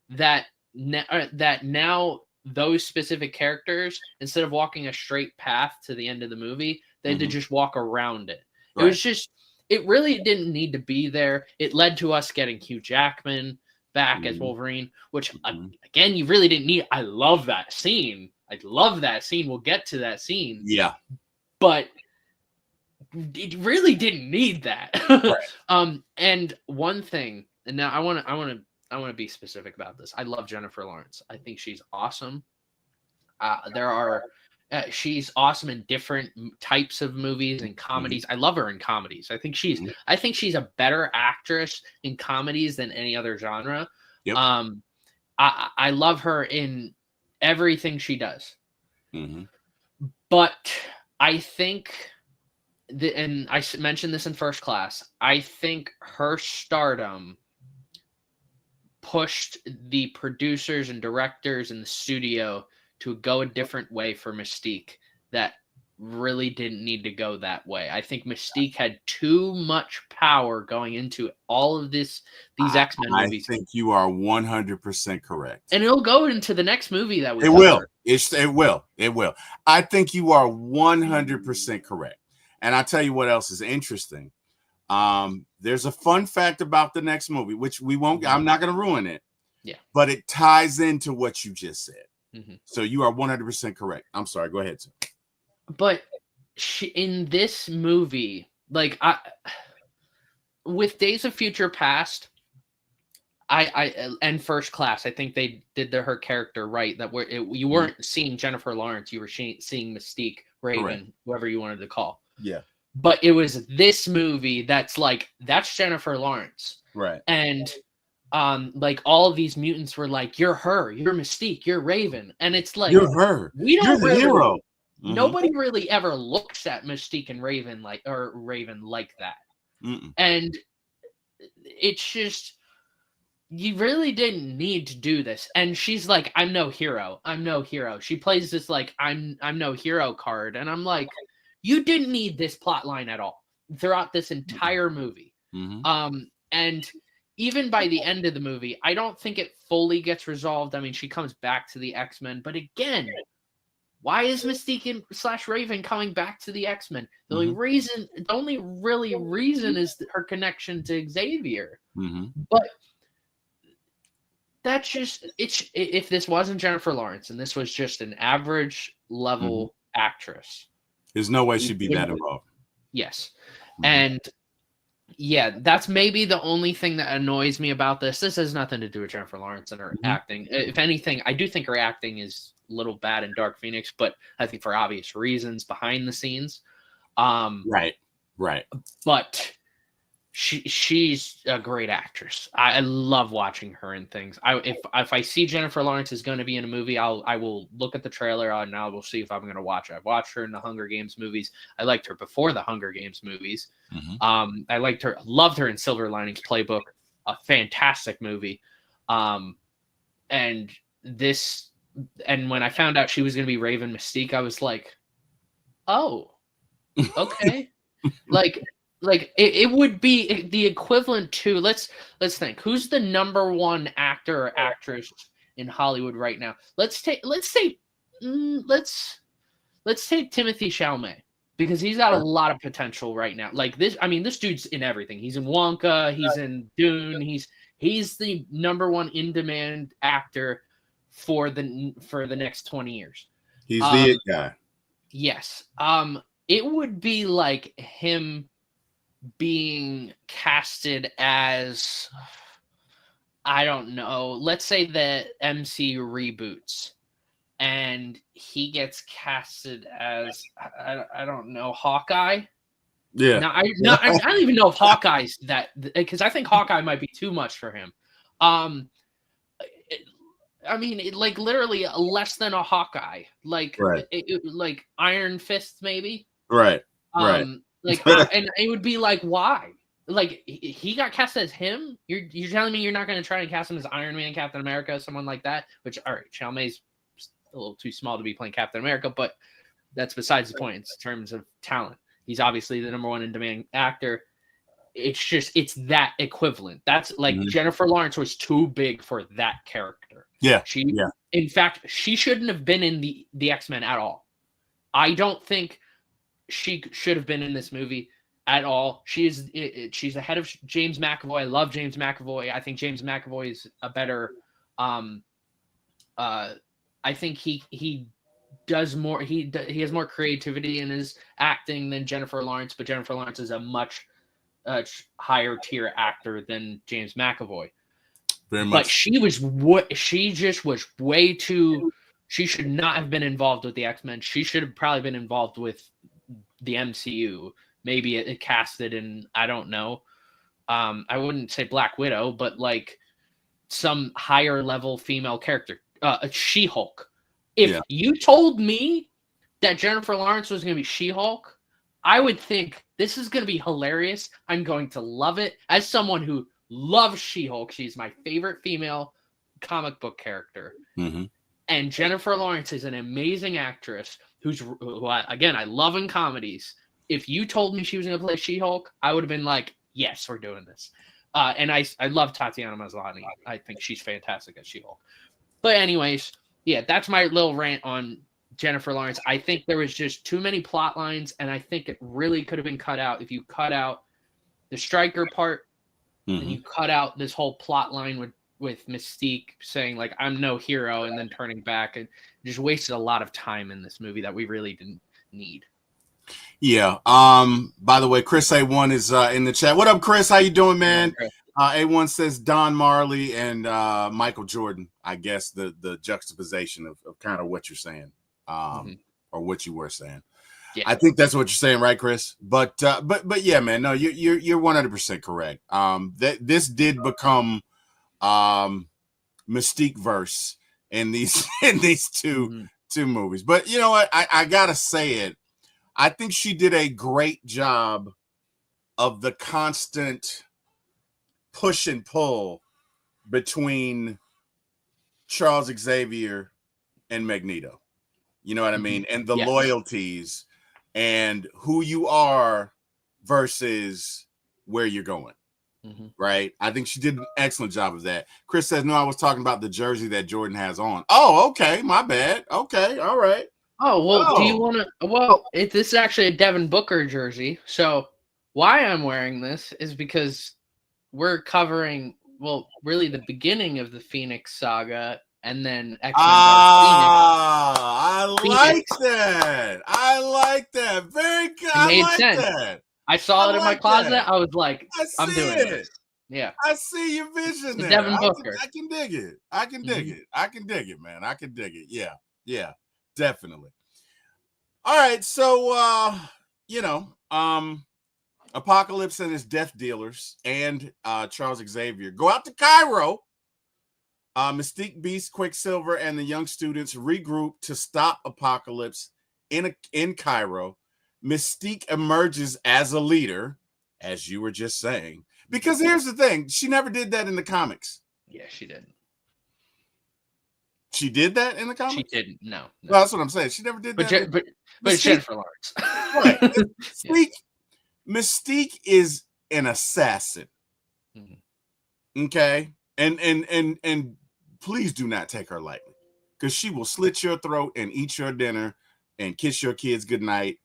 that now those specific characters, instead of walking a straight path to the end of the movie, they had to just walk around it. Right. It was just, it really didn't need to be there. It led to us getting Hugh Jackman back as Wolverine, which again, you really didn't need. I love that scene. We'll get to that scene. Yeah. But it really didn't need that. Right. And one thing, and now I want to be specific about this. I love Jennifer Lawrence. I think she's awesome. She's awesome in different types of movies and comedies. I love her in comedies. I think she's a better actress in comedies than any other genre. Yep. I love her in everything she does. But I think and I mentioned this in First Class, I think her stardom pushed the producers and directors in the studio to go a different way for Mystique that really didn't need to go that way. I think Mystique had too much power going into all of these X-Men movies. I think you are 100% correct. And it'll go into the next movie that we It will. It will. I think you are 100% correct. And I'll tell you what else is interesting. There's a fun fact about the next movie, which we won't, I'm not going to ruin it. Yeah. But it ties into what you just said. So you are 100% correct. I'm sorry. Go ahead, sir. But in this movie, like with Days of Future Past, and First Class, I think they did her character right. That you weren't seeing Jennifer Lawrence, you were seeing Mystique, Raven, Correct. Whoever you wanted to call. Yeah. But it was this movie that's Jennifer Lawrence, right? And like all of these mutants were like, "You're her, you're Mystique, you're Raven," and it's like, "You're her, you're the hero." Nobody really ever looks at Mystique and Raven like that. And it's just, you really didn't need to do this. And she's like, I'm no hero. She plays this like I'm no hero card. And I'm like, you didn't need this plot line at all throughout this entire movie. And even by the end of the movie, I don't think it fully gets resolved. I mean, she comes back to the X-Men, but again, why is Mystique / Raven coming back to the X-Men? The only reason is her connection to Xavier. But that's just, if this wasn't Jennifer Lawrence and this was just an average level actress, there's no way she'd be that involved. Yes. And yeah, that's maybe the only thing that annoys me about this. This has nothing to do with Jennifer Lawrence and her acting. If anything, I do think her acting is a little bad in Dark Phoenix, but I think for obvious reasons behind the scenes. Right. But she's a great actress. I love watching her in things. If I see Jennifer Lawrence is going to be in a movie, I will look at the trailer and I will see if I'm going to watch it. I've watched her in the Hunger Games movies. I liked her before the Hunger Games movies. I loved her in Silver Linings Playbook, a fantastic movie. And when I found out she was going to be Raven Mystique, I was like, oh, okay. Like it would be the equivalent to, let's think, who's the number one actor or actress in Hollywood right now? Let's take Timothée Chalamet, because he's got a lot of potential right now. Like this, I mean, this dude's in everything. He's in Wonka, he's in Dune, he's the number one in demand actor for the next 20 years. He's the it guy. Yes. It would be like him being casted as, I don't know. Let's say the MCU reboots and he gets casted as I don't know, Hawkeye. Yeah. I don't even know if Hawkeye's that, because I think Hawkeye might be too much for him. I mean, like literally less than a Hawkeye, like Right. like Iron Fist maybe. Right. Right. Like, and it would be like, why? Like he got cast as him. You're telling me you're not going to try and cast him as Iron Man, Captain America, someone like that? Which, all right, Chalamet's a little too small to be playing Captain America, but that's besides the point in terms of talent. He's obviously the number one in demand actor. It's that equivalent. That's like Jennifer Lawrence was too big for that character. Yeah. In fact, she shouldn't have been in the X-Men at all. I don't think she should have been in this movie at all. She's ahead of James McAvoy. I love James McAvoy. I think James McAvoy is a better. I think he does more. He has more creativity in his acting than Jennifer Lawrence. But Jennifer Lawrence is a much higher tier actor than James McAvoy. Very much. But she just was way too. She should not have been involved with the X-Men. She should have probably been involved with the MCU. Maybe it casted in, I don't know. I wouldn't say Black Widow, but like some higher level female character. She-Hulk. If you told me that Jennifer Lawrence was going to be She-Hulk, I would think this is going to be hilarious. I'm going to love it. As someone who loves She-Hulk, she's my favorite female comic book character. Mm-hmm. And Jennifer Lawrence is an amazing actress who again, I love in comedies. If you told me she was going to play She-Hulk, I would have been like, yes, we're doing this. And I love Tatiana Maslany. I think she's fantastic as She-Hulk. But anyways, yeah, that's my little rant on Jennifer Lawrence. I think there was just too many plot lines, and I think it really could have been cut out if you cut out the Stryker part, and you cut out this whole plot line with Mystique saying, like, I'm no hero, and then turning back, and just wasted a lot of time in this movie that we really didn't need. Yeah. By the way, Chris A1 is in the chat. What up, Chris? How you doing, man? A1 says Don Marley and Michael Jordan. I guess the juxtaposition of kind of what you're saying, or what you were saying. Yeah. I think that's what you're saying, right, Chris? But yeah, man. No, you're 100% correct. This did become Mystique verse in these two movies. But you know what? I gotta say it. I think she did a great job of the constant push and pull between Charles Xavier and Magneto. You know what I mean? And the loyalties and who you are versus where you're going. Right? I think she did an excellent job of that. Chris says, no, I was talking about the jersey that Jordan has on. Oh, okay. My bad. Okay. All right. Oh, well, do you want to? Well, this is actually a Devin Booker jersey. So why I'm wearing this is because we're covering, well, really the beginning of the Phoenix saga and then X-Men I like that. I like that. Very good. It made I like sense. that. I saw it in my closet. That. I was like, I'm doing this. Yeah. I see your vision there. Devin Booker. I can dig it. I can dig it. I can dig it, man. I can dig it. Yeah. Yeah. Definitely. All right, so Apocalypse and his death dealers and Charles Xavier go out to Cairo. Mystique, Beast, Quicksilver, and the young students regroup to stop Apocalypse in Cairo. Mystique emerges as a leader, as you were just saying, because here's the thing: she never did that in the comics. Yeah, she didn't. She did that in the comics? She didn't. No. Well, that's what I'm saying. She never did that. But it's Jennifer Lawrence. Right. Mystique is an assassin. Okay? And please do not take her lightly, because she will slit your throat and eat your dinner and kiss your kids goodnight.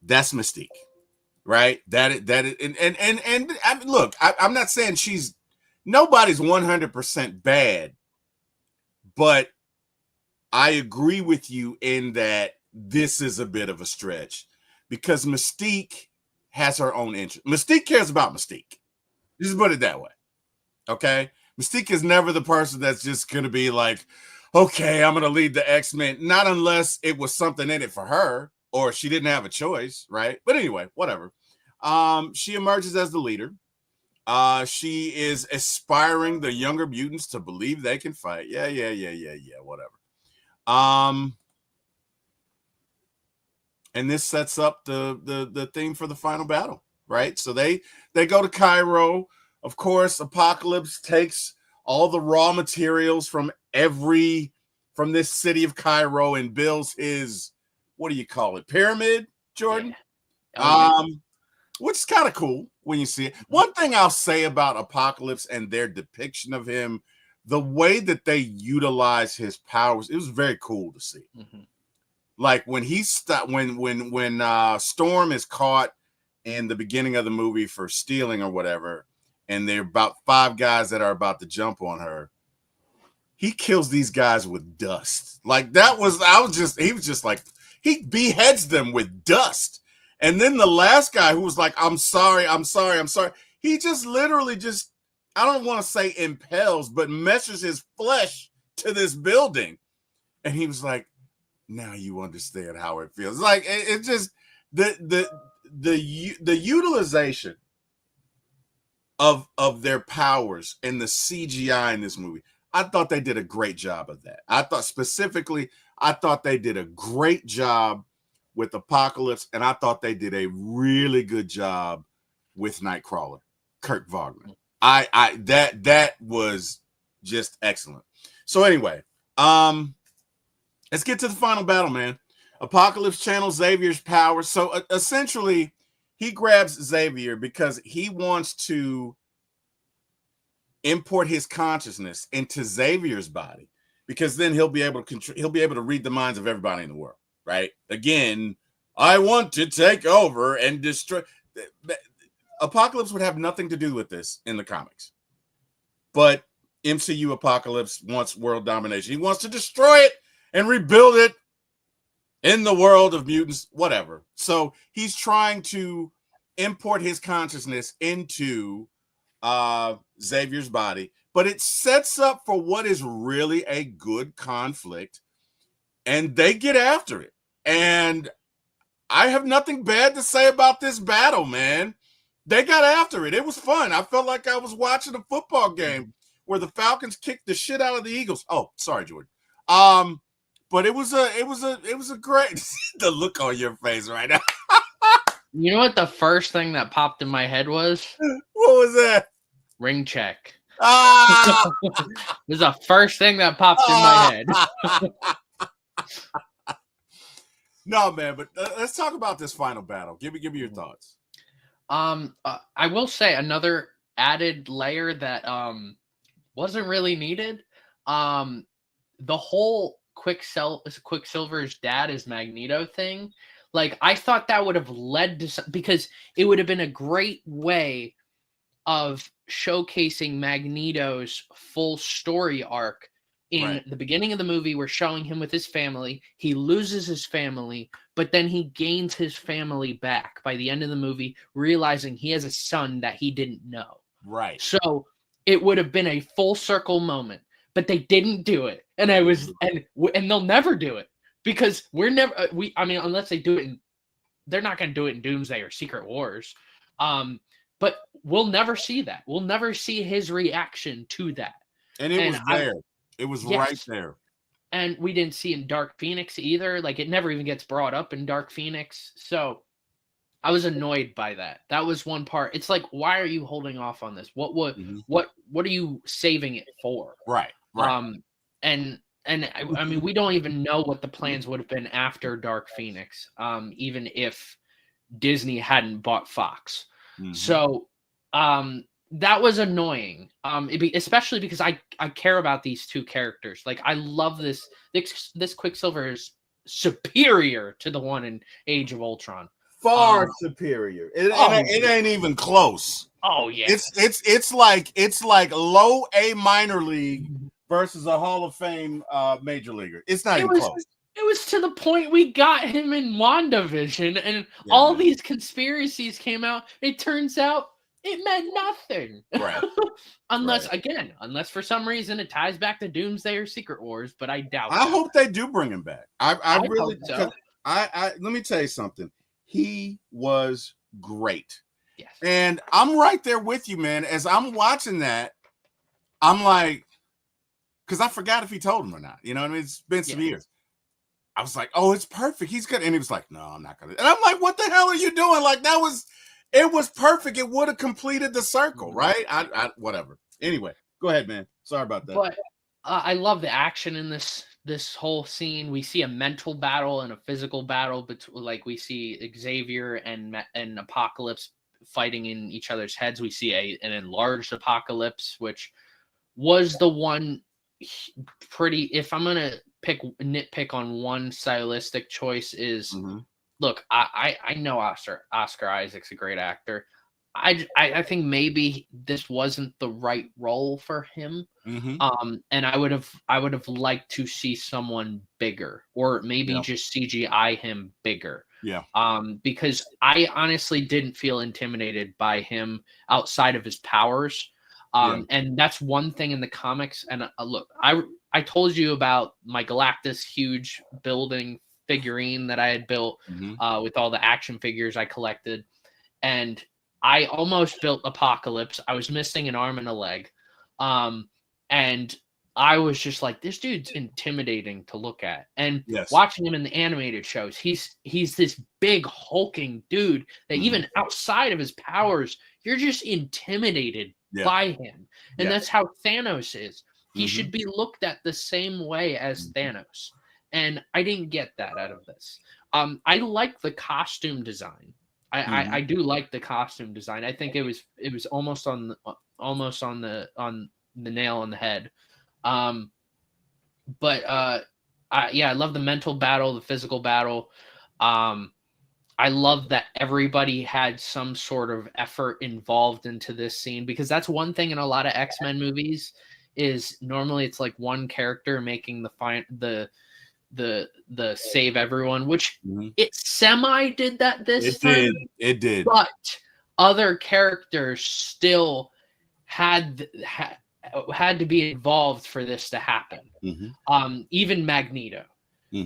That's Mystique. Right? That and I mean, look, I'm not saying nobody's 100% bad, but I agree with you in that this is a bit of a stretch, because Mystique has her own interest. Mystique cares about Mystique. Just put it that way. Okay? Mystique is never the person that's just going to be like, okay, I'm going to lead the X-Men. Not unless it was something in it for her or she didn't have a choice, right? But anyway, whatever. She emerges as the leader. She is aspiring the younger mutants to believe they can fight. Yeah, whatever. And this sets up the theme for the final battle, right? So they go to Cairo. Of course, Apocalypse takes all the raw materials from this city of Cairo and builds his, what do you call it, pyramid, Jordan? Yeah. Which is kind of cool when you see it. One thing I'll say about Apocalypse and their depiction of him, the way that they utilize his powers, it was very cool to see. Mm-hmm. Like when when Storm is caught in the beginning of the movie for stealing or whatever, and there are about 5 guys that are about to jump on her, he kills these guys with dust. Like he was just like, he beheads them with dust. And then the last guy who was like, I'm sorry. He just literally I don't want to say impels, but meshes his flesh to this building. And he was like, now you understand how it feels. Like it just the utilization of their powers and the CGI in this movie. I thought they did a great job of that. I thought they did a great job with Apocalypse, and I thought they did a really good job with Nightcrawler, Kurt Wagner. That was just excellent. So anyway, let's get to the final battle, man. Apocalypse channels Xavier's power. So essentially, he grabs Xavier because he wants to import his consciousness into Xavier's body, because then he'll be able to read the minds of everybody in the world. Right? Again, I want to take over and destroy. Apocalypse would have nothing to do with this in the comics. But MCU Apocalypse wants world domination. He wants to destroy it and rebuild it in the world of mutants, whatever. So he's trying to import his consciousness into Xavier's body. But it sets up for what is really a good conflict. And they get after it. And I have nothing bad to say about this battle, man. They got after it. It was fun. I felt like I was watching a football game where the Falcons kicked the shit out of the Eagles. Oh, sorry, Jordan. But it was a great the look on your face right now. You know what the first thing that popped in my head was? What was that? Ring check. This is the first thing that popped in my head. No, man, but let's talk about this final battle. Give me your thoughts. I will say another added layer that wasn't really needed. The whole Quicksilver's dad is Magneto thing. Like, I thought that would have led to because it would have been a great way of showcasing Magneto's full story arc. In the beginning of the movie, we're showing him with his family. He loses his family, but then he gains his family back by the end of the movie, realizing he has a son that he didn't know. Right. So it would have been a full circle moment, but they didn't do it. And I was, and they'll never do it because unless they do it they're not going to do it in Doomsday or Secret Wars. But we'll never see that. We'll never see his reaction to that. And it was there. It was right there. And we didn't see in Dark Phoenix either. Like, it never even gets brought up in Dark Phoenix. So I was annoyed by that. That was one part. It's like, why are you holding off on this? What are you saving it for? Right. And I mean, we don't even know what the plans would have been after Dark Phoenix, even if Disney hadn't bought Fox. Mm-hmm. So that was annoying, especially because I care about these two characters. Like, I love this Quicksilver is superior to the one in Age of Ultron. Far superior. It ain't even close. Oh yeah. It's like low A minor league versus a Hall of Fame major leaguer. It's not even close. It was to the point we got him in WandaVision, and all these conspiracies came out. It turns out it meant nothing. Right. unless for some reason it ties back to Doomsday or Secret Wars, but I doubt I that. hope they do bring him back. I really hope so. I let me tell you something. He was great. Yes. And I'm right there with you, man. As I'm watching that, I'm like, because I forgot if he told him or not. You know what I mean? It's been some years. I was like, oh, it's perfect. He's good. And he was like, no, I'm not gonna. And I'm like, what the hell are you doing? Like, it was perfect. It would have completed the circle, right? Whatever. Anyway, go ahead, man. Sorry about that. But I love the action in this whole scene. We see a mental battle and a physical battle between, like, we see Xavier and Apocalypse fighting in each other's heads. We see an enlarged Apocalypse, which was the one pretty. If I'm gonna nitpick on one stylistic choice, is look, I know Oscar Isaac's a great actor. I think maybe this wasn't the right role for him. And I would have liked to see someone bigger, or maybe just CGI him bigger. Yeah. Because I honestly didn't feel intimidated by him outside of his powers. And that's one thing in the comics. And look, I told you about my Galactus huge building figurine that I had built with all the action figures I collected. And I almost built Apocalypse. I was missing an arm and a leg. And I was just like, this dude's intimidating to look at. And watching him in the animated shows, he's this big hulking dude that even outside of his powers, you're just intimidated by him. And that's how Thanos is. He should be looked at the same way as Thanos. And I didn't get that out of this. I like the costume design. I do like the costume design. I think it was almost on the nail on the head. I love the mental battle, the physical battle. I love that everybody had some sort of effort involved into this scene, because that's one thing in a lot of X-Men movies is normally it's like one character making the save everyone, which it semi did that this time. It did. But other characters still had to be involved for this to happen. Even Magneto.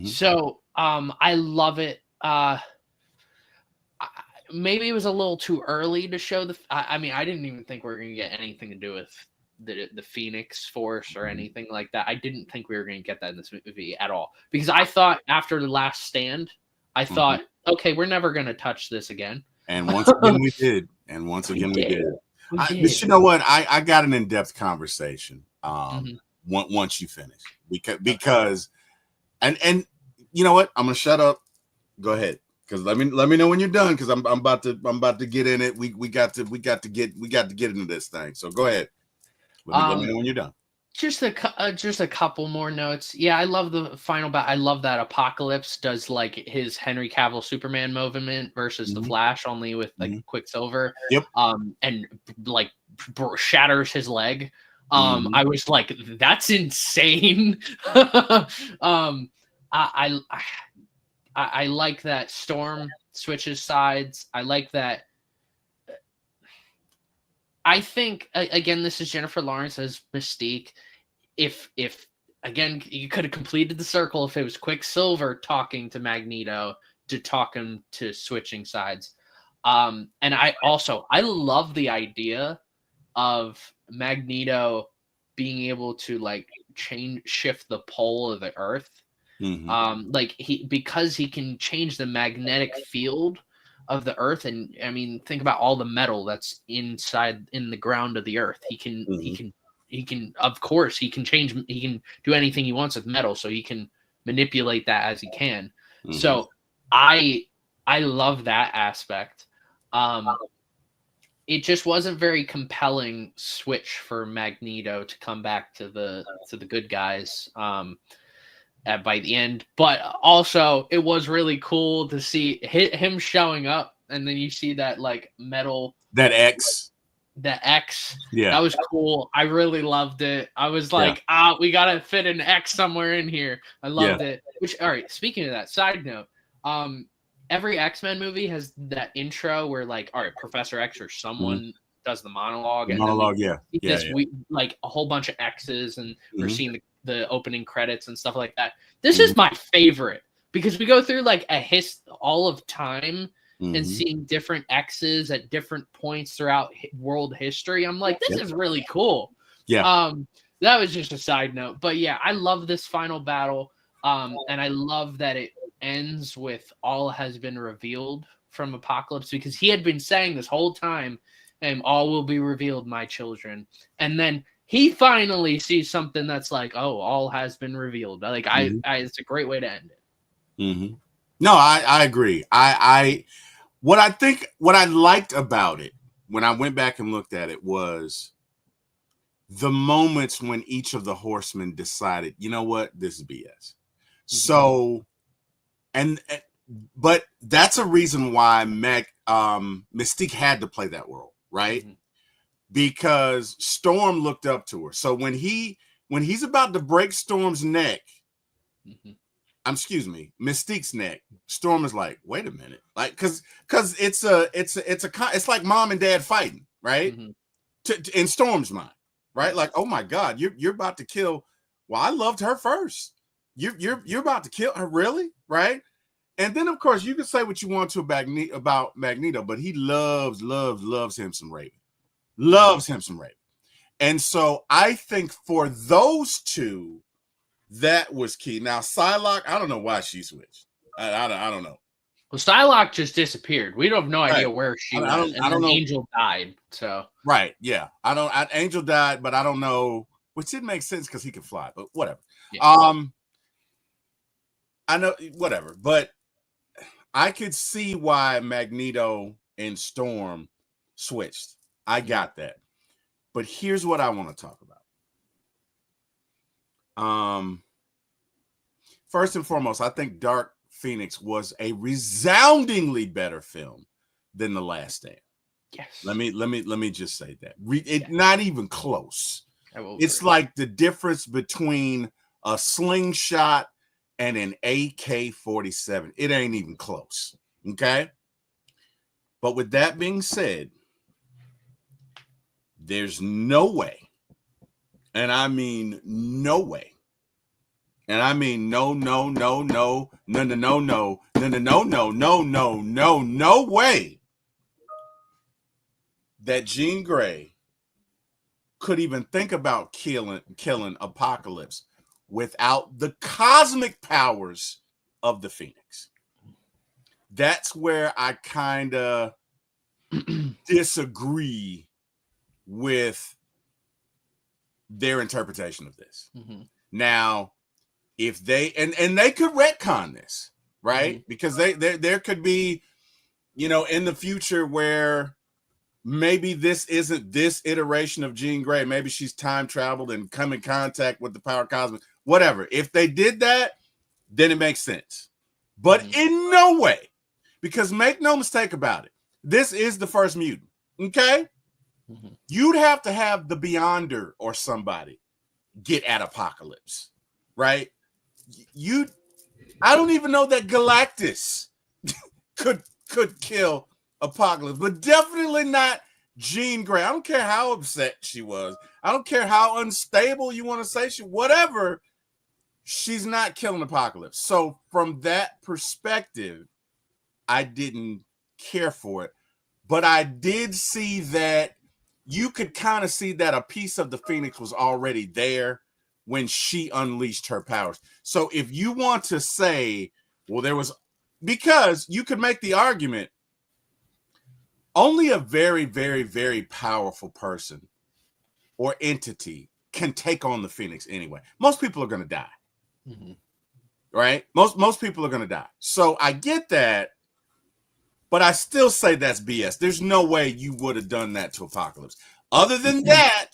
So I love it. Maybe it was a little too early to show I mean, I didn't even think we were going to get anything to do with the Phoenix Force or anything like that. I didn't think we were going to get that in this movie at all, because I thought after The Last Stand, I thought, okay, we're never going to touch this again. And once again we did. But you know what? I got an in-depth conversation once you finish, because and you know what? I'm gonna shut up. Go ahead, because let me know when you're done, because I'm about to get in it. We got to get into this thing. So go ahead. Let me know when you're done. Just a couple more notes. Yeah, I love the final battle. I love that Apocalypse does like his Henry Cavill Superman movement versus the Flash, only with like Quicksilver. Yep. And like shatters his leg. I was like, that's insane. I like that Storm switches sides. I like that. I think, again, this is Jennifer Lawrence as Mystique. If again, you could have completed the circle if it was Quicksilver talking to Magneto to talk him to switching sides. And I love the idea of Magneto being able to like shift the pole of the Earth. Because he can change the magnetic field of the Earth, and I mean, think about all the metal that's inside in the ground of the Earth. He can of course he can do anything he wants with metal, so he can manipulate that as he can. So I love that aspect. It just wasn't very compelling switch for Magneto to come back to the good guys by the end. But also, it was really cool to see him showing up, and then you see that like metal X. Yeah, that was cool. I really loved it. I was like, we gotta fit an X somewhere in here. I loved it. Which, all right, speaking of that, side note, every X-Men movie has that intro where like, all right, Professor X or someone does the monologue, The and monologue, then we like a whole bunch of X's, and we're Mhm. seeing the opening credits and stuff like that. This Mhm. is my favorite because we go through like all of time and Mhm. seeing different X's at different points throughout world history. I'm like, this is really cool. Yeah. That was just a side note, but yeah, I love this final battle. And I love that it ends with all has been revealed from Apocalypse, because he had been saying this whole time, and all will be revealed, my children. And then he finally sees something that's like, oh, all has been revealed. Like it's a great way to end it. Mm-hmm. No, I agree. What I liked about it when I went back and looked at it was the moments when each of the horsemen decided, you know what, this is BS. So, but that's a reason why Mystique had to play that role, right? Mm-hmm. Because Storm looked up to her. So when he's about to break Storm's neck, excuse me, Mystique's neck, Storm is like, wait a minute, like because it's like mom and dad fighting, right? In Storm's mind, right? Like, oh my God, you're about to kill. Well, I loved her first. You're about to kill her, really, right? And then of course you can say what you want to about Magneto, but he loves him some Raven, loves him some Raven, and so I think for those two, that was key. Now Psylocke, I don't know why she switched. I don't know. Well, Psylocke just disappeared. We don't have no idea where she went. I don't know. Angel died. So yeah. Angel died, but I don't know, which didn't make sense because he could fly, but whatever. Yeah. I know, whatever, but I could see why Magneto and Storm switched. I got that. But here's what I want to talk about. First and foremost, I think Dark Phoenix was a resoundingly better film than The Last Stand. Yes. Let me just say that. Not even close. It's agree. like the difference between a slingshot and an AK-47. It ain't even close. Okay? But with that being said, there's no way, and I mean no way, and I mean no way that Jean Grey could even think about killing Apocalypse without the cosmic powers of the Phoenix. That's where I kind of disagree with their interpretation of this. Now, if they and they could retcon this, right? Because there could be, in the future where maybe this isn't this iteration of Jean Grey. Maybe she's time traveled and come in contact with the power cosmic. Whatever. If they did that, then it makes sense. But in no way, because make no mistake about it, this is the first mutant. Okay? You'd have to have the Beyonder or somebody get at Apocalypse, right? I don't even know that Galactus could kill Apocalypse, but definitely not Jean Grey. I don't care how upset she was. I don't care how unstable you want to say whatever. She's not killing Apocalypse. So from that perspective, I didn't care for it, but I did see that you could kind of see that a piece of the Phoenix was already there when she unleashed her powers. So if you want to say, well, because you could make the argument, only a very, very, very powerful person or entity can take on the Phoenix anyway. Most people are going to die, right? Most people are going to die. So I get that, but I still say that's BS. There's no way you would have done that to Apocalypse. Other than that,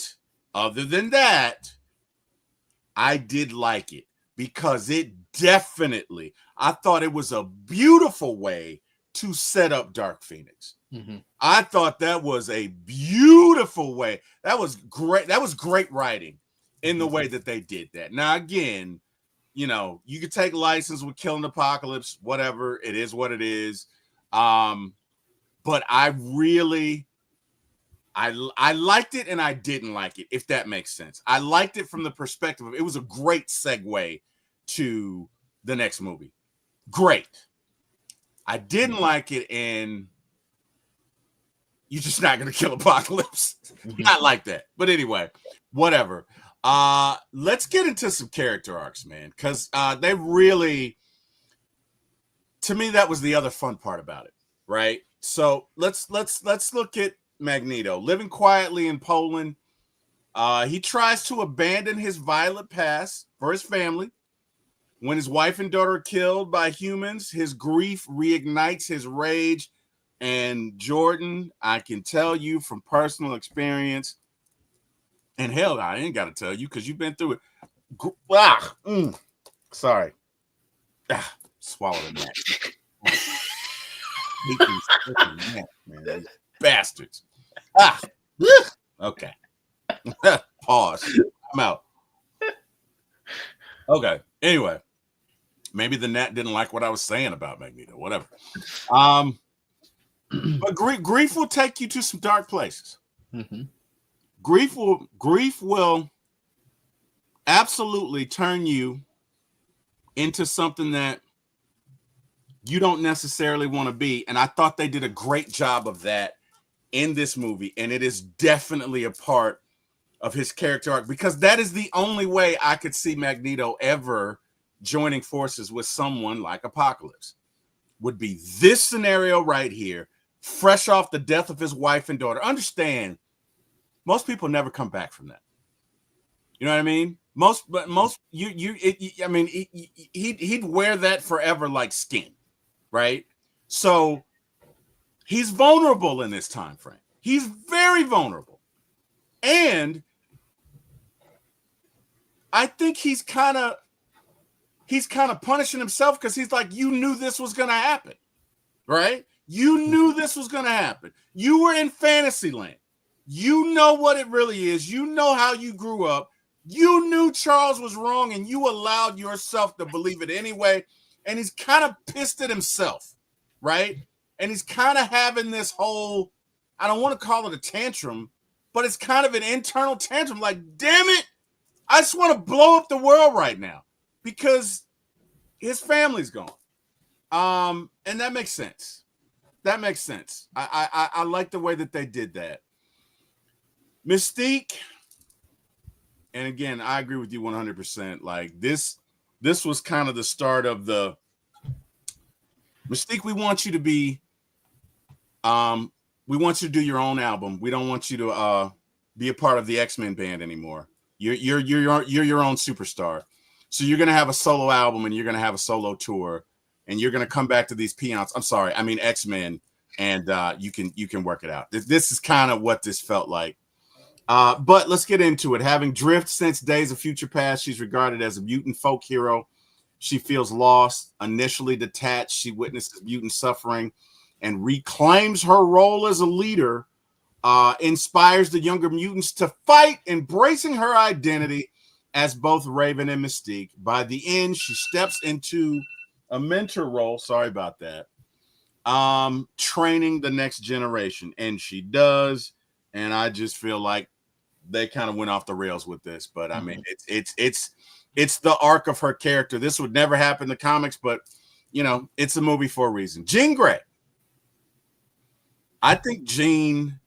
I did like it because it definitely, I thought it was a beautiful way to set up Dark Phoenix. I thought that was a beautiful way. That was great. That was great writing in the way that they did that. Now, again, you could take license with killing Apocalypse, whatever. It is what it is. But I really I liked it and I didn't like it, if that makes sense. I liked it from the perspective of it was a great segue to the next movie. Great. I didn't like it, and you're just not gonna kill Apocalypse. Not like that. But anyway, whatever. Let's get into some character arcs, man, because they really, to me, that was the other fun part about it, right? So let's look at Magneto living quietly in Poland. He tries to abandon his violent past for his family. When his wife and daughter are killed by humans, his grief reignites his rage. And Jordan, I can tell you from personal experience, and hell, I ain't got to tell you because you've been through it. Sorry. Swallowed a gnat. Man, these bastards. Okay. Pause. I'm out. Okay. Anyway, maybe the gnat didn't like what I was saying about Magneto. Whatever. But grief will take you to some dark places. Mm-hmm. Grief will absolutely turn you into something that you don't necessarily want to be. And I thought they did a great job of that in this movie. And it is definitely a part of his character arc, because that is the only way I could see Magneto ever joining forces with someone like Apocalypse. Would be this scenario right here, fresh off the death of his wife and daughter. Understand, most people never come back from that. You know what I mean? He'd wear that forever like skin, right? So he's vulnerable in this time frame. He's very vulnerable. And I think he's kind of punishing himself because he's like, you knew this was going to happen, right? You knew this was going to happen. You were in Fantasyland. You know what it really is. You know how you grew up. You knew Charles was wrong and you allowed yourself to believe it anyway. And he's kind of pissed at himself, right? And he's kind of having this whole, I don't want to call it a tantrum, but it's kind of an internal tantrum. Like, damn it, I just want to blow up the world right now because his family's gone. And that makes sense. That makes sense. I like the way that they did that. Mystique, and again, I agree with you 100%. Like this was kind of the start of the Mystique. We want you to be, we want you to do your own album. We don't want you to be a part of the X-Men band anymore. You're your own superstar. So you're gonna have a solo album and you're gonna have a solo tour, and you're gonna come back to these peons. I'm sorry, I mean X-Men, and you can work it out. This is kind of what this felt like. But let's get into it. Having drifted since Days of Future Past, she's regarded as a mutant folk hero. She feels lost, initially detached. She witnesses mutant suffering and reclaims her role as a leader, inspires the younger mutants to fight, embracing her identity as both Raven and Mystique. By the end, she steps into a mentor role. Sorry about that. Training the next generation. And she does. And I just feel like they kind of went off the rails with this, but I mean, it's the arc of her character. This would never happen in the comics, but you know, it's a movie for a reason. Jean Grey. I think Jean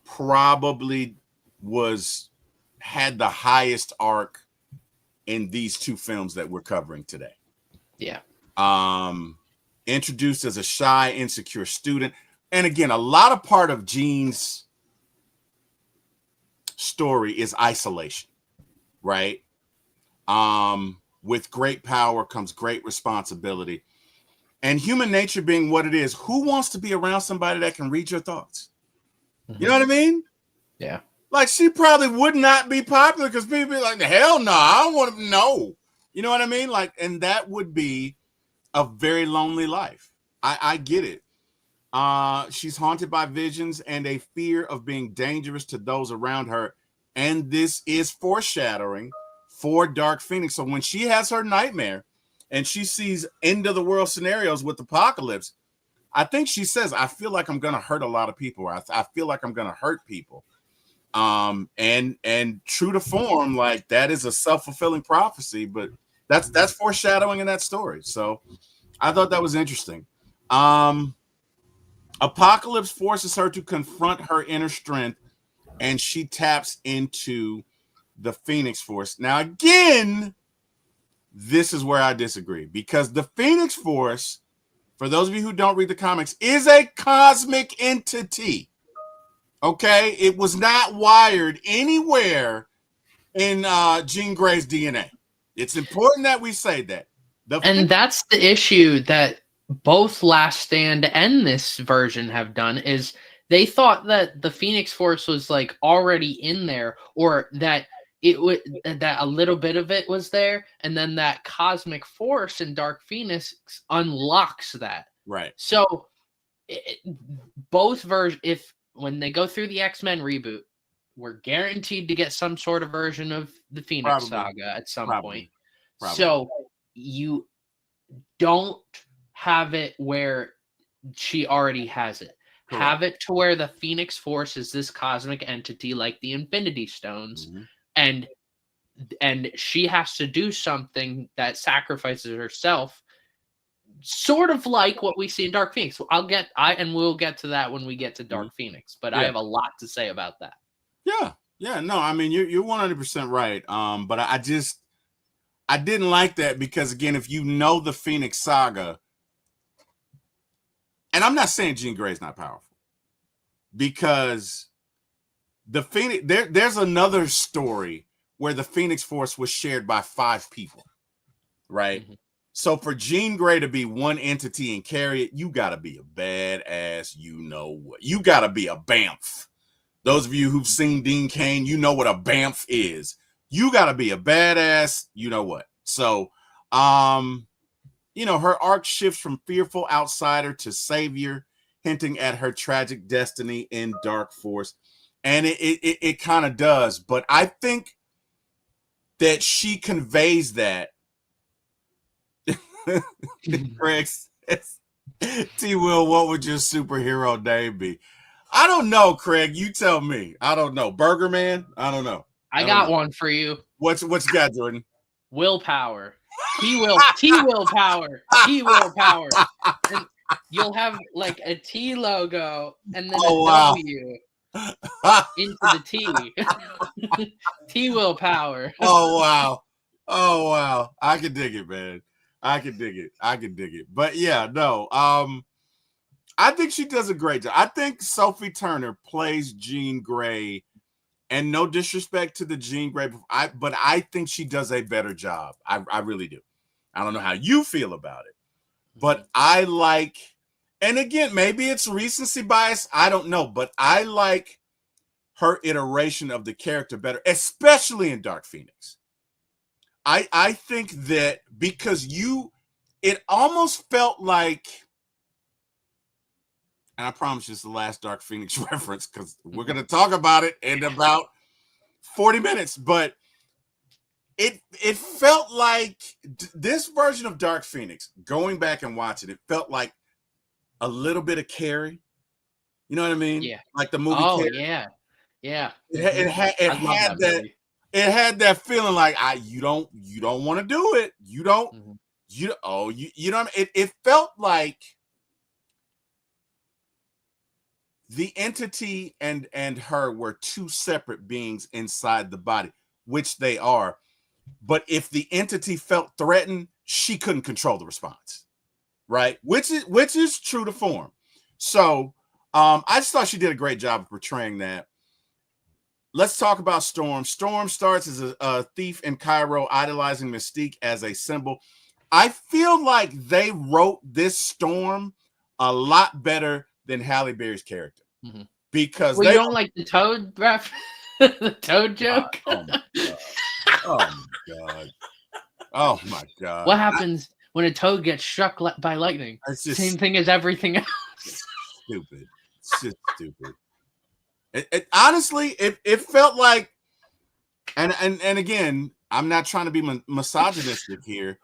probably had the highest arc in these two films that we're covering today. Yeah. Introduced as a shy, insecure student. And again, a lot of part of Jean's story is isolation, right? With great power comes great responsibility, and human nature being what it is, who wants to be around somebody that can read your thoughts? You know what I mean? Yeah. Like she probably would not be popular because people be like, hell no, I don't want to know. You know what I mean? Like, and that would be a very lonely life. I get it. She's haunted by visions and a fear of being dangerous to those around her. And this is foreshadowing for Dark Phoenix. So when she has her nightmare and she sees end of the world scenarios with Apocalypse, I think she says, I feel like I'm gonna hurt a lot of people. I feel like I'm gonna hurt people. And true to form, like that is a self-fulfilling prophecy, but that's foreshadowing in that story. So I thought that was interesting. Apocalypse forces her to confront her inner strength, and she taps into the Phoenix Force. Now, again, this is where I disagree, because the Phoenix Force, for those of you who don't read the comics, is a cosmic entity. Okay, it was not wired anywhere in Jean Grey's DNA. It's important that we say that. And that's the issue that both Last Stand and this version have done, is they thought that the Phoenix Force was like already in there, or that it would, that a little bit of it was there, and then that cosmic force in Dark Phoenix unlocks that. Right. So both versions, if when they go through the X-Men reboot, we're guaranteed to get some sort of version of the Phoenix Saga at some point. So you don't have it where she already has it. Correct. Have it to where the Phoenix Force is this cosmic entity like the Infinity Stones, and she has to do something that sacrifices herself, sort of like what we see in Dark Phoenix. We'll get to that when we get to Dark Phoenix, but I have a lot to say about that. Yeah, no, I mean you're 100% right. But I didn't like that, because again, if you know the Phoenix Saga, and I'm not saying Jean Grey's not powerful, because the Phoenix, there's another story where the Phoenix Force was shared by 5 people, right? So for Jean Grey to be one entity and carry it, you got to be a badass, you know what? You got to be a BAMF. Those of you who've seen Dean Cain, you know what a BAMF is. You got to be a badass, you know what? So, her arc shifts from fearful outsider to savior, hinting at her tragic destiny in Dark Force. And it kind of does. But I think that she conveys that. Craig says, T. Will, what would your superhero name be? I don't know, Craig. You tell me. I don't know. Burger Man? I don't know. I got one for you. What's you got, Jordan? Willpower. Willpower. Willpower. And you'll have like a T logo and then a W into the T. T Willpower. Oh wow. I can dig it, man. I can dig it. But yeah, no. I think she does a great job. I think Sophie Turner plays Jean Grey, and no disrespect to the Jean Grey, but I think she does a better job. I really do. I don't know how you feel about it, but I like, and again, maybe it's recency bias. I don't know, but I like her iteration of the character better, especially in Dark Phoenix. I think that because it almost felt like, and I promise you it's the last Dark Phoenix reference, because we're going to talk about it in about 40 minutes, but it felt like this version of Dark Phoenix, going back and watching it, felt like a little bit of Carrie. You know what I mean? Yeah. Like the movie Carrie. Yeah. It had that feeling like you don't want to do it. You know it felt like the entity and her were two separate beings inside the body, which they are. But if the entity felt threatened, she couldn't control the response, right? Which is true to form. So I just thought she did a great job of portraying that. Let's talk about Storm. Storm starts as a thief in Cairo, idolizing Mystique as a symbol. I feel like they wrote this Storm a lot better than Halle Berry's character, because they don't like the Toad ref, the Toad joke. Oh my god! Oh my god! What happens when a Toad gets struck by lightning? It's just same thing as everything else. Stupid. It's just stupid. It honestly, it felt like, and again, I'm not trying to be misogynistic here,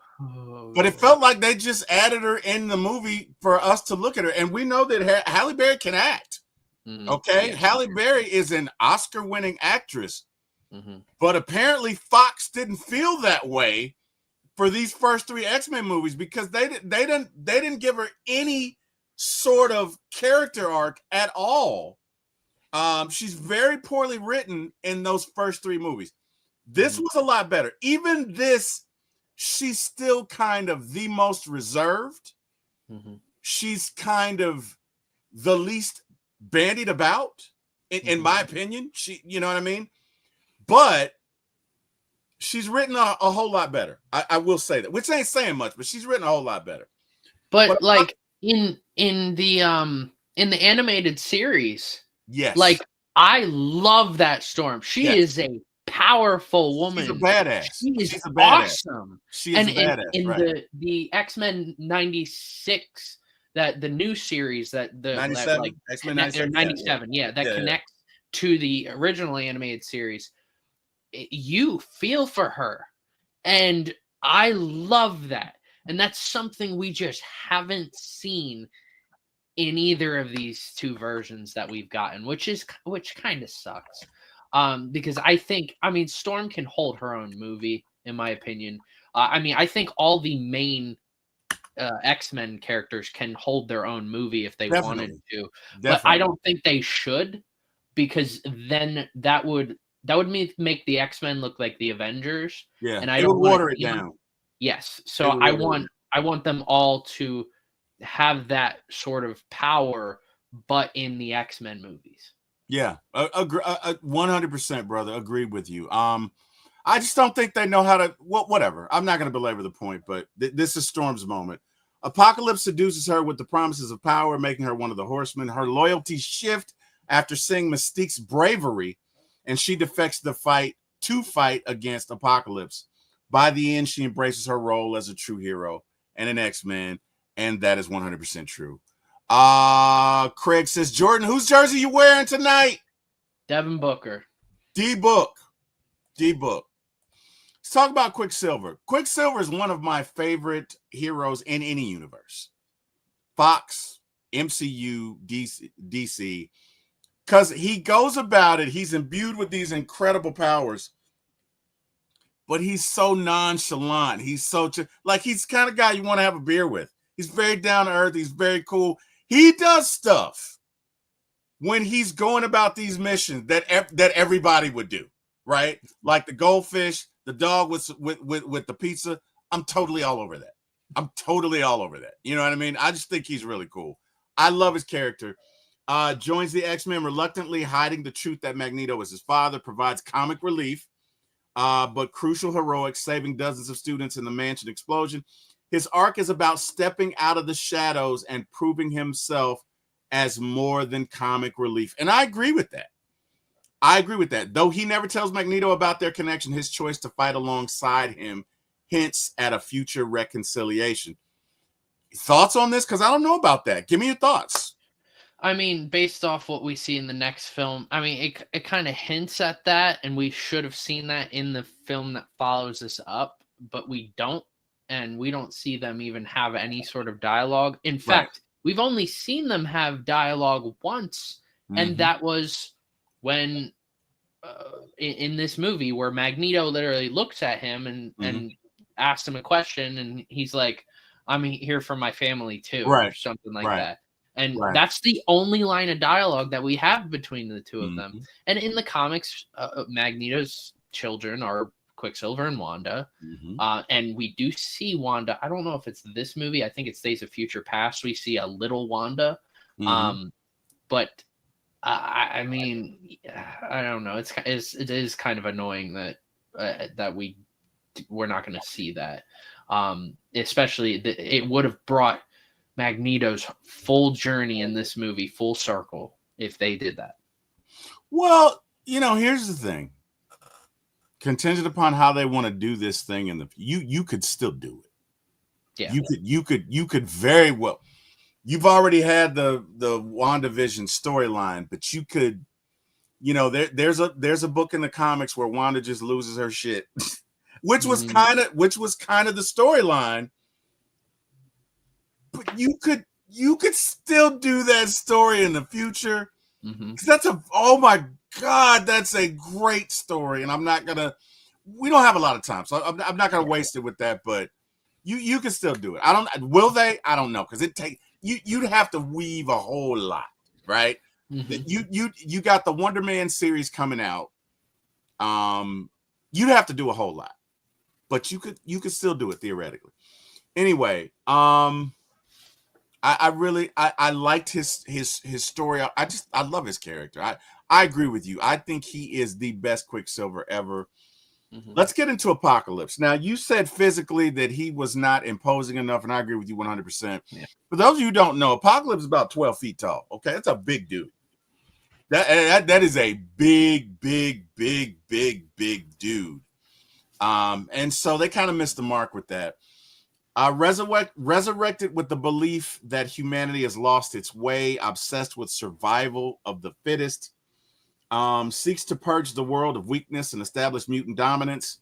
But it felt like they just added her in the movie for us to look at her. And we know that Halle Berry can act. Okay? Yeah. Halle Berry is an Oscar-winning actress. Mm-hmm. But apparently Fox didn't feel that way for these first 3 X-Men movies because they didn't give her any sort of character arc at all. She's very poorly written in those first 3 movies. This was a lot better. Even this, she's still kind of the most reserved. She's kind of the least bandied about, in my opinion. You know what I mean? But she's written a whole lot better. I will say that, which ain't saying much, but she's written a whole lot better. But like in the animated series, yes, like I love that Storm. She is a powerful woman. She's a badass. She's a badass. Awesome. She is a badass. In right. the X-Men 96, that the new series that 97, like X-Men 97, that connects to the original animated series. You feel for her, and I love that. And that's something we just haven't seen in either of these 2 versions that we've gotten, which kind of sucks. Because I mean, Storm can hold her own movie, in my opinion. I mean, I think all the main X-Men characters can hold their own movie if they wanted to. But I don't think they should, because then that would make the X-Men look like the Avengers. Yeah, and I it don't would water it down. Yes, so I want them all to have that sort of power, but in the X-Men movies. Yeah, 100%, brother. Agree with you. I just don't think they know how to. Well, whatever. I'm not going to belabor the point, but this is Storm's moment. Apocalypse seduces her with the promises of power, making her one of the Horsemen. Her loyalties shift after seeing Mystique's bravery, and she defects to fight against Apocalypse. By the end, she embraces her role as a true hero and an X-Men, and that is 100% true. Craig says, Jordan, whose jersey you wearing tonight? Devin Booker. D-Book. Let's talk about Quicksilver. Quicksilver is one of my favorite heroes in any universe. Fox, MCU, DC. Because he goes about it, he's imbued with these incredible powers, but he's so nonchalant. He's so he's the kind of guy you want to have a beer with. He's very down to earth. He's very cool. He does stuff when he's going about these missions that everybody would do, right? Like the goldfish, the dog with the pizza. I'm totally all over that. You know what I mean? I just think he's really cool. I love his character. Joins the X-Men reluctantly, hiding the truth that Magneto is his father, provides comic relief, but crucial heroics, saving dozens of students in the mansion explosion. His arc is about stepping out of the shadows and proving himself as more than comic relief. And I agree with that. Though he never tells Magneto about their connection, his choice to fight alongside him hints at a future reconciliation. Thoughts on this? Because I don't know about that. Give me your thoughts. I mean, based off what we see in the next film, I mean, it kind of hints at that, and we should have seen that in the film that follows this up, but we don't, and we don't see them even have any sort of dialogue. In fact, we've only seen them have dialogue once, and that was when in this movie where Magneto literally looks at him and asks him a question, and he's like, I'm here for my family too, or something like that. And that's the only line of dialogue that we have between the two of them. And in the comics, Magneto's children are Quicksilver and Wanda. And we do see Wanda. I don't know if it's this movie. I think it's Days of Future Past. We see a little Wanda. But I mean, I don't know. It is kind of annoying that we're not going to see that. Especially it would have brought Magneto's full journey in this movie full circle if they did that. Well, here's the thing. Contingent upon how they want to do this thing you could still do it. Yeah. You could very well. You've already had the WandaVision storyline, but you could, there's a book in the comics where Wanda just loses her shit which was kind of the storyline. But you could still do that story in the future. That's oh my God, that's a great story. And we don't have a lot of time, so I'm not gonna waste it with that, but you can still do it. Will they? I don't know, because you'd have to weave a whole lot, right? You got the Wonder Man series coming out. You'd have to do a whole lot, but you could still do it theoretically. Anyway, I liked his story. I love his character. I agree with you. I think he is the best Quicksilver ever. Let's get into Apocalypse. Now, you said physically that he was not imposing enough, and I agree with you 100%. Yeah. For those of you who don't know, Apocalypse is about 12 feet tall. Okay, that's a big dude. That is a big dude. And so they kind of missed the mark with that. Resurrected with the belief that humanity has lost its way, obsessed with survival of the fittest, seeks to purge the world of weakness and establish mutant dominance.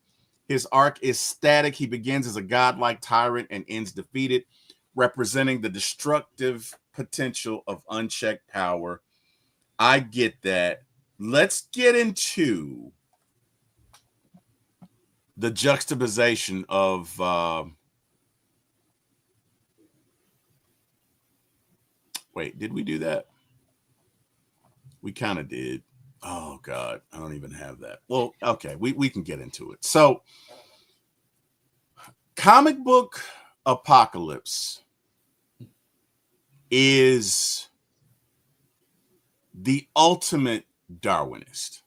His arc is static. He begins as a godlike tyrant and ends defeated, representing the destructive potential of unchecked power. I get that. Let's get into the juxtaposition of wait, did we do that? We kind of did. Oh God, I don't even have that. Well, okay, we can get into it. So, comic book Apocalypse is the ultimate Darwinist.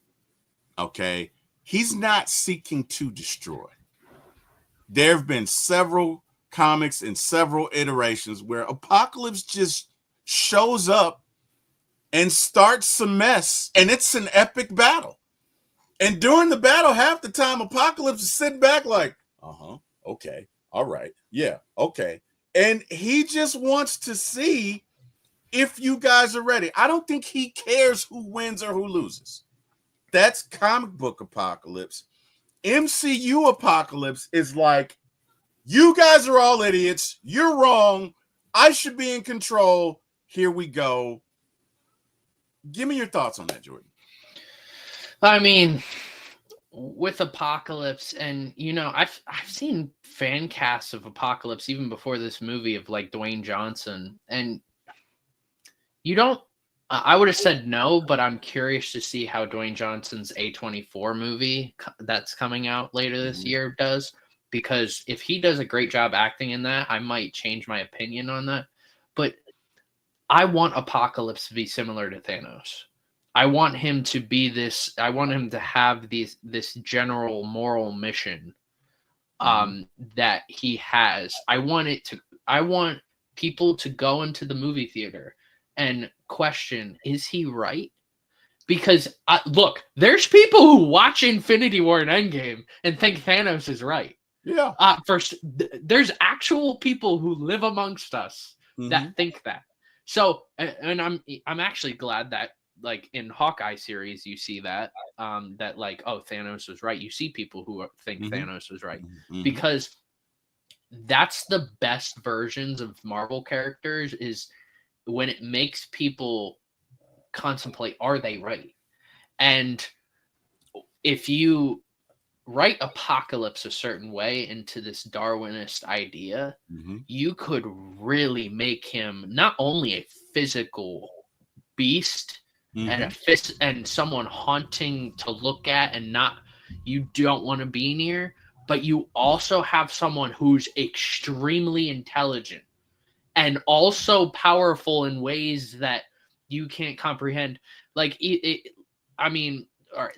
Okay, he's not seeking to destroy. There have been several comics and several iterations where Apocalypse just shows up and starts some mess, and it's an epic battle. And during the battle, half the time, Apocalypse is sitting back like, okay, all right, yeah, okay. And he just wants to see if you guys are ready. I don't think he cares who wins or who loses. That's comic book Apocalypse. MCU Apocalypse is like, you guys are all idiots. You're wrong. I should be in control. Here we go. Give me your thoughts on that, Jordan. I mean, with Apocalypse, and I've seen fan casts of Apocalypse even before this movie of like Dwayne Johnson, and I would have said no, but I'm curious to see how Dwayne Johnson's A24 movie that's coming out later this year does, because if he does a great job acting in that, I might change my opinion on that. But I want Apocalypse to be similar to Thanos. I want him to be this. I want him to have this general moral mission that he has. I want people to go into the movie theater and question, is he right? Because look, there's people who watch Infinity War and Endgame and think Thanos is right. Yeah. First, there's actual people who live amongst us that think that. So, and I'm actually glad that like in Hawkeye series you see that that like, oh, Thanos was right. You see people who think Thanos was right because that's the best versions of Marvel characters, is when it makes people contemplate, are they right? And if you write Apocalypse a certain way into this Darwinist idea, you could really make him not only a physical beast and someone haunting to look at and you don't want to be near, but you also have someone who's extremely intelligent and also powerful in ways that you can't comprehend. Like I mean,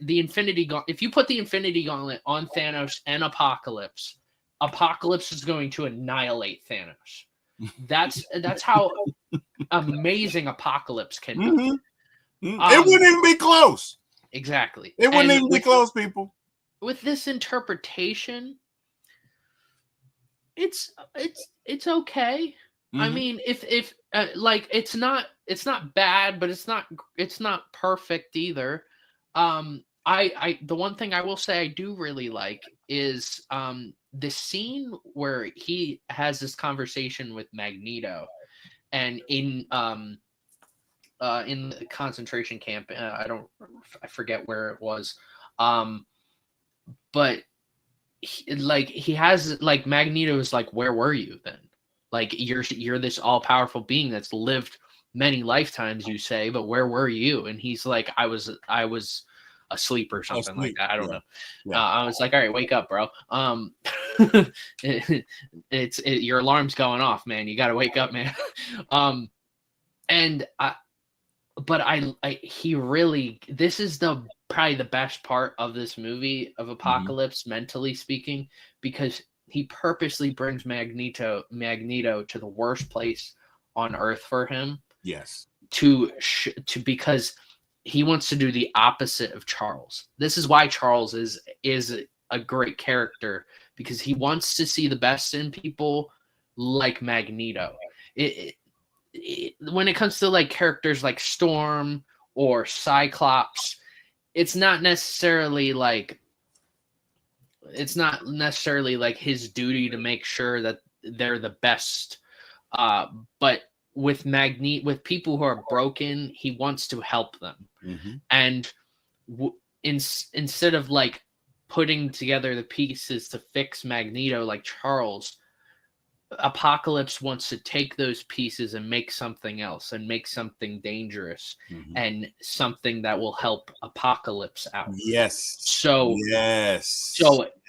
the Infinity Gauntlet. If you put the Infinity Gauntlet on Thanos and Apocalypse, Apocalypse is going to annihilate Thanos. That's how amazing Apocalypse can be. It wouldn't even be close. Exactly. It wouldn't even be close, people. With this interpretation, it's okay. I mean, if like it's not bad, but it's not perfect either. the one thing I will say I do really like is the scene where he has this conversation with Magneto, and in the concentration camp, I forget where it was, but he has like Magneto is like, where were you then? Like you're this all powerful being that's lived many lifetimes, you say, but where were you? And he's like, I was asleep or something like that. I don't know. Yeah. I was like, all right, wake up, bro. Your alarm's going off, man. You got to wake up, man. And he really, this is probably the best part of this movie of Apocalypse, mentally speaking, because he purposely brings Magneto to the worst place on Earth for him. Yes. Because he wants to do the opposite of Charles. This is why Charles is a great character, because he wants to see the best in people like Magneto. When it comes to like characters like Storm or Cyclops, it's not necessarily like his duty to make sure that they're the best. But with people who are broken, he wants to help them. And instead of like putting together the pieces to fix Magneto like Charles, Apocalypse wants to take those pieces and make something else, and make something dangerous and something that will help Apocalypse out. So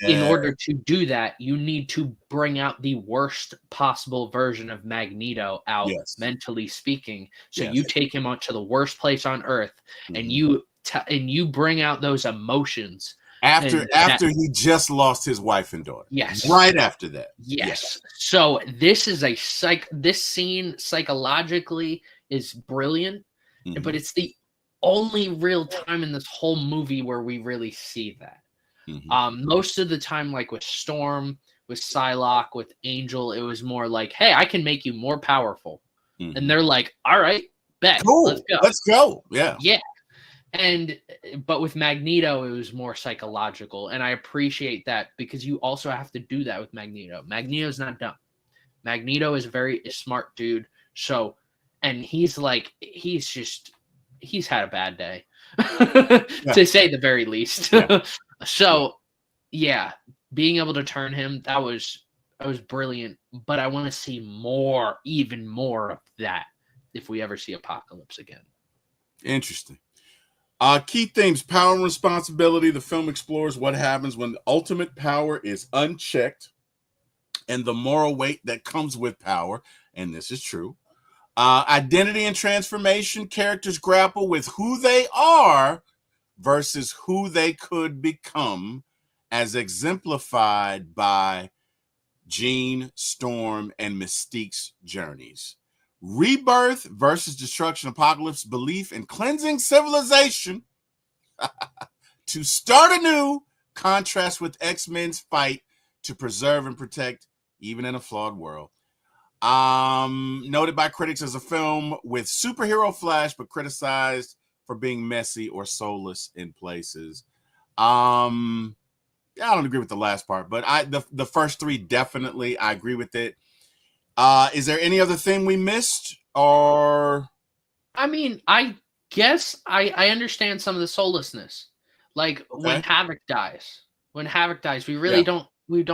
in order to do that, you need to bring out the worst possible version of Magneto out, mentally speaking. So you take him onto the worst place on Earth, and you bring out those emotions. After he just lost his wife and daughter. Yes. Right after that. Yes. So this is this scene psychologically is brilliant, but it's the only real time in this whole movie where we really see that. Most of the time, like with Storm, with Psylocke, with Angel, it was more like, hey, I can make you more powerful. And they're like, all right, bet. Cool. Let's go. Yeah. Yeah. But with Magneto, it was more psychological, and I appreciate that, because you also have to do that with Magneto. Magneto's not dumb. Magneto is a very smart dude. So, and he's had a bad day, to say the very least. So, yeah, being able to turn him, that was brilliant. But I want to see even more of that if we ever see Apocalypse again. Interesting. Key themes: power and responsibility. The film explores what happens when the ultimate power is unchecked and the moral weight that comes with power. And this is true. Identity and transformation. Characters grapple with who they are versus who they could become, as exemplified by Jean, Storm, and Mystique's journeys. Rebirth versus destruction. Apocalypse belief in cleansing civilization to start anew, contrast with X-Men's fight to preserve and protect even in a flawed world. Noted by critics as a film with superhero flash, but criticized for being messy or soulless in places. I don't agree with the last part, but the first three definitely I agree with it. Is there any other thing we missed? Or I mean, I guess I understand some of the soullessness. Like when Havoc dies, we really don't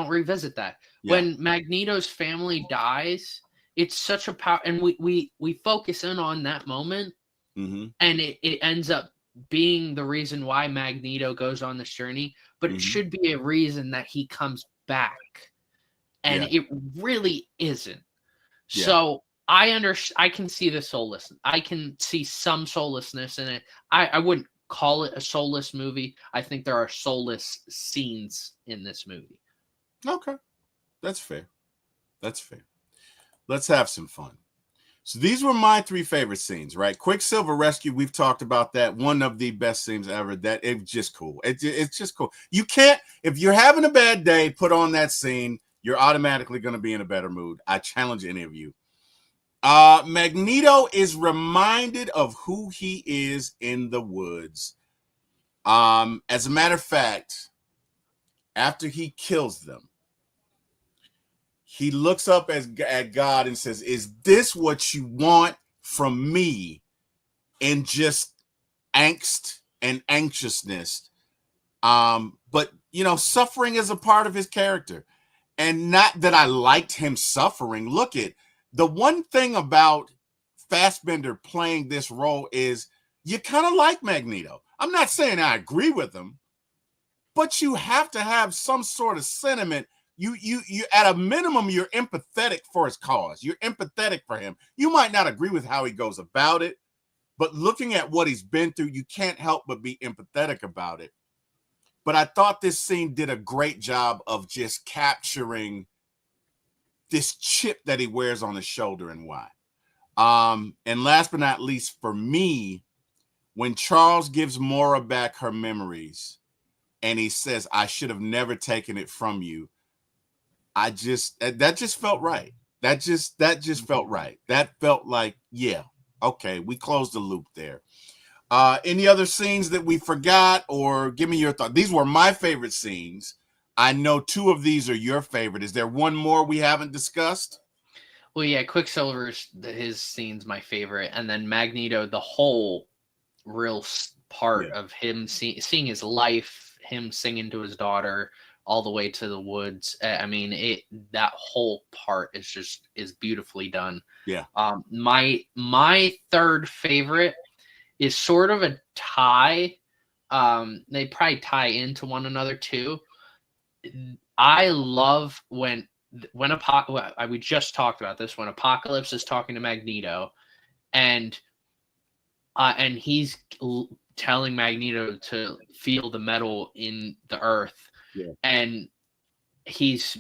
revisit that. When Magneto's family dies, it's such a power, and we focus in on that moment, and it ends up being the reason why Magneto goes on this journey, but it should be a reason that he comes back, and it really isn't. So I can see the soulless. I can see some soullessness in it. I wouldn't call it a soulless movie. I think there are soulless scenes in this movie. Okay. That's fair. Let's have some fun. So these were my three favorite scenes, right? Quicksilver Rescue, we've talked about that. One of the best scenes ever. That it's just cool. It's just cool. You can't, if you're having a bad day, put on that scene. You're automatically going to be in a better mood. I challenge any of you. Magneto is reminded of who he is in the woods. As a matter of fact, after he kills them, he looks up at God and says, "Is this what you want from me?" In just angst and anxiousness. But suffering is a part of his character. And not that I liked him suffering. Look at the one thing about Fassbender playing this role is you kind of like Magneto. I'm not saying I agree with him, but you have to have some sort of sentiment. You at a minimum, you're empathetic for his cause. You're empathetic for him. You might not agree with how he goes about it, but looking at what he's been through, you can't help but be empathetic about it. But I thought this scene did a great job of just capturing this chip that he wears on his shoulder and why. And last but not least, for me, when Charles gives Maura back her memories and he says, "I should have never taken it from you," that just felt right. That just felt right. That felt like, yeah, okay, we closed the loop there. Any other scenes that we forgot, or give me your thought? These were my favorite scenes. I know 2 of these are your favorite. Is there one more we haven't discussed? Well, yeah, Quicksilver's his scene's my favorite, and then Magneto, the whole real part of him seeing his life, him singing to his daughter all the way to the woods. I mean, that whole part is beautifully done. Yeah. My third favorite is sort of a tie. They probably tie into one another too. I love when we just talked about this, when Apocalypse is talking to Magneto, and he's telling Magneto to feel the metal in the earth, and he's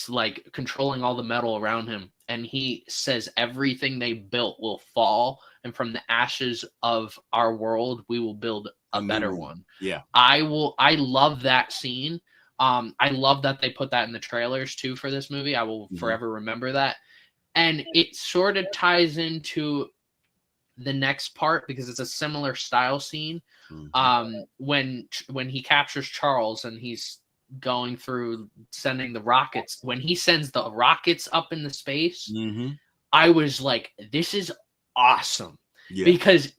like controlling all the metal around him, and he says everything they built will fall, and from the ashes of our world we will build a better one. I love that scene. I love that they put that in the trailers too for this movie. I will forever remember that. And it sort of ties into the next part because it's a similar style scene. When he captures Charles and he's going through sending the rockets, when he sends the rockets up into space, I was like, this is awesome. Because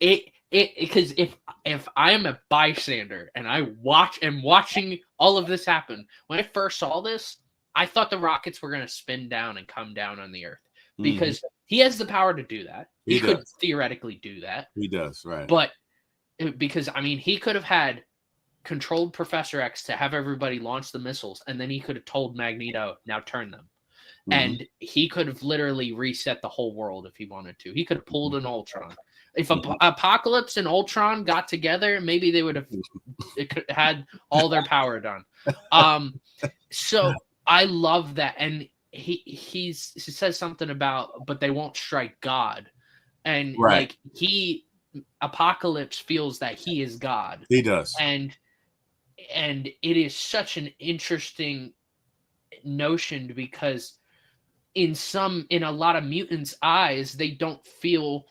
because if I am a bystander and I'm watching all of this happen, when I first saw this, I thought the rockets were going to spin down and come down on the earth, because he has the power to do that. He could theoretically do that. He does, right? But because, I mean, he could have had controlled Professor X to have everybody launch the missiles, and then he could have told Magneto, now turn them. And he could have literally reset the whole world if he wanted to. He could have pulled an Ultron. If Apocalypse and Ultron got together, maybe they would have had all their power done. So I love that. And he says something about, but they won't strike God. And like Apocalypse feels that he is God. He does. And it is such an interesting notion, because in a lot of mutants' eyes, they don't feel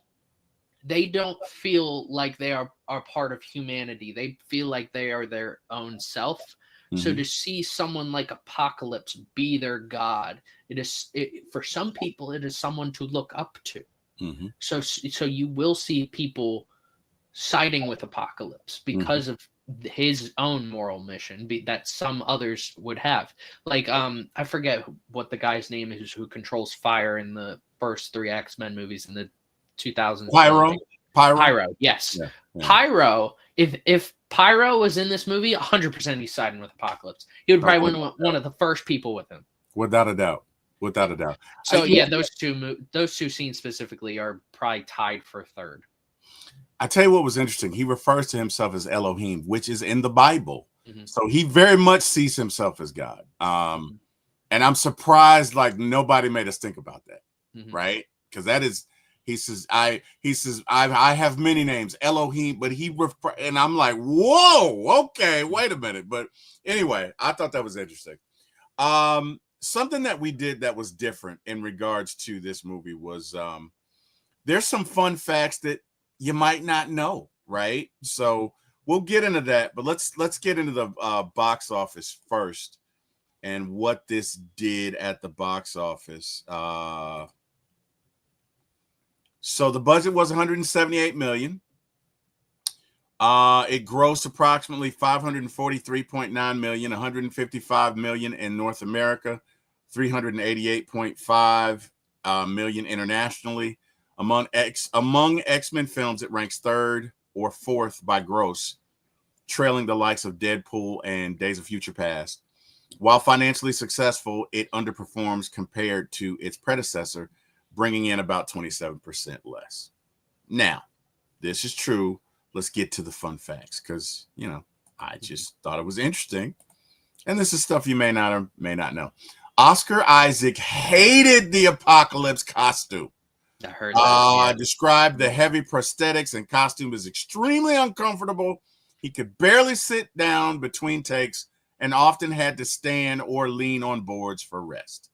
like they are part of humanity. They feel like they are their own self. So to see someone like Apocalypse be their god, for some people, it is someone to look up to. So you will see people siding with Apocalypse because of his own moral mission that some others would have. Like, I forget what the guy's name is who controls fire in the first 3 X-Men movies in the 2000s. Pyro. Yes. Yeah. Pyro. If Pyro was in this movie, 100% he's siding with Apocalypse. He would probably win one of the first people with him. Without a doubt. So those two scenes specifically are probably tied for third. I tell you what was interesting. He refers to himself as Elohim, which is in the Bible. So he very much sees himself as God. And I'm surprised like nobody made us think about that. Right? Because that is, he says I have many names, Elohim, but and I'm like, whoa, okay, wait a minute. But anyway, I thought that was interesting. Something that we did that was different in regards to this movie was there's some fun facts that you might not know, right? So we'll get into that, but let's get into the box office first and what this did at the box office. So the budget was 178 million. It grossed approximately 543.9 million, 155 million in North America, 388.5 million internationally. Among X-Men films, it ranks third or fourth by gross, trailing the likes of Deadpool and Days of Future Past. While financially successful, it underperforms compared to its predecessor, bringing in about 27% less. Now, this is true. Let's get to the fun facts because, you know, I just thought it was interesting. And this is stuff you may not or may not know. Oscar Isaac hated the Apocalypse costume. I heard that. Described the heavy prosthetics and costume as extremely uncomfortable. He could barely sit down between takes and often had to stand or lean on boards for rest.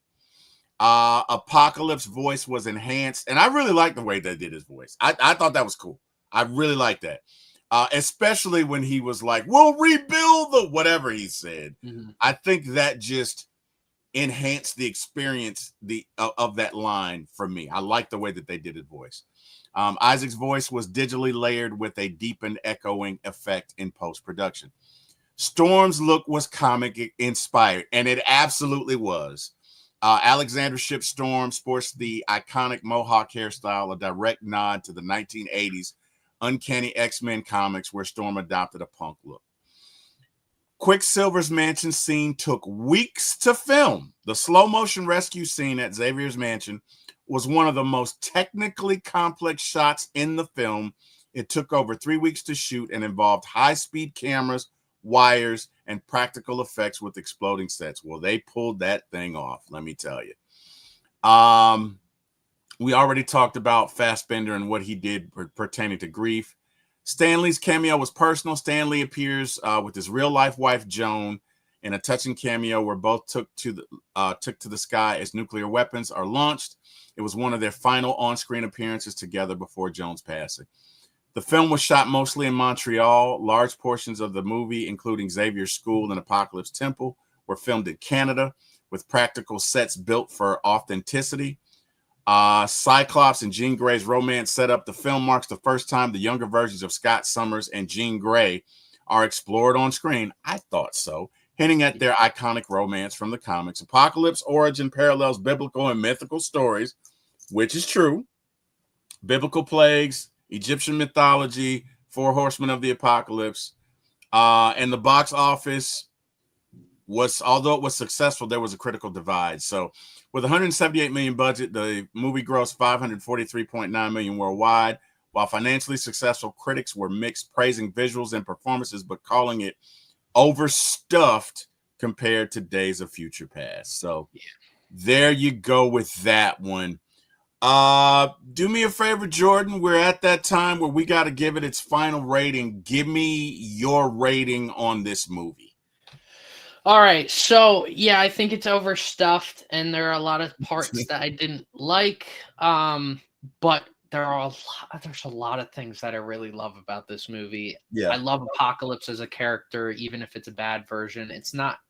Apocalypse voice was enhanced, and I really liked the way they did his voice. I thought that was cool. I really like that, especially when he was like, "We'll rebuild the," whatever he said. Mm-hmm. I think that just enhanced the experience of that line for me. I like the way that they did his voice. Isaac's voice was digitally layered with a deepened echoing effect in post-production. Storm's look was comic inspired, and it absolutely was. Alexandra Shipp Storm sports the iconic Mohawk hairstyle, a direct nod to the 1980s Uncanny X-Men comics where Storm adopted a punk look. Quicksilver's mansion scene took weeks to film. The slow-motion rescue scene at Xavier's mansion was one of the most technically complex shots in the film. It took over 3 weeks to shoot and involved high-speed cameras, wires, and practical effects with exploding sets. Well, they pulled that thing off, let me tell you. We already talked about Fassbender and what he did pertaining to grief. Stanley's cameo was personal. Stanley appears with his real-life wife, Joan, in a touching cameo where both took to the sky as nuclear weapons are launched. It was one of their final on-screen appearances together before Joan's passing. The film was shot mostly in Montreal. Large portions of the movie, including Xavier's school and Apocalypse Temple, were filmed in Canada with practical sets built for authenticity. Cyclops and Jean Grey's romance setup. The film marks the first time the younger versions of Scott Summers and Jean Grey are explored on screen. I thought so, hinting at their iconic romance from the comics. Apocalypse origin parallels biblical and mythical stories, which is true. Biblical plagues, Egyptian mythology, 4 horsemen of the apocalypse. And the box office was, although it was successful, there was a critical divide. So with 178 million budget, the movie grossed 543.9 million worldwide. While financially successful, critics were mixed, praising visuals and performances, but calling it overstuffed compared to Days of Future Past. So there you go with that one. Do me a favor, Jordan. We're at that time where we got to give it its final rating. Give me your rating on this movie. All right, so yeah, I think it's overstuffed, and there are a lot of parts that I didn't like. But there's a lot of things that I really love about this movie. Yeah, I love Apocalypse as a character, even if it's a bad version. It's not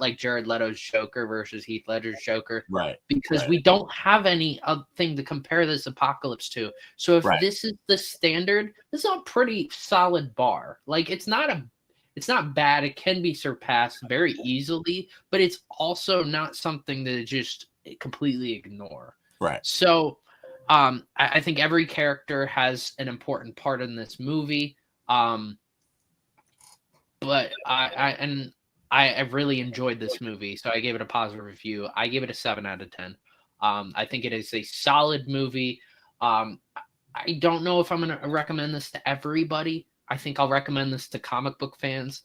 like Jared Leto's Joker versus Heath Ledger's Joker, right? Because we don't have any thing to compare this Apocalypse to. So if this is the standard, this is a pretty solid bar. Like it's not bad. It can be surpassed very easily, but it's also not something to just completely ignore. Right. So I think every character has an important part in this movie. But I really enjoyed this movie, so I gave it a positive review. I gave it a 7 out of 10. I think it is a solid movie. I don't know if I'm going to recommend this to everybody. I think I'll recommend this to comic book fans,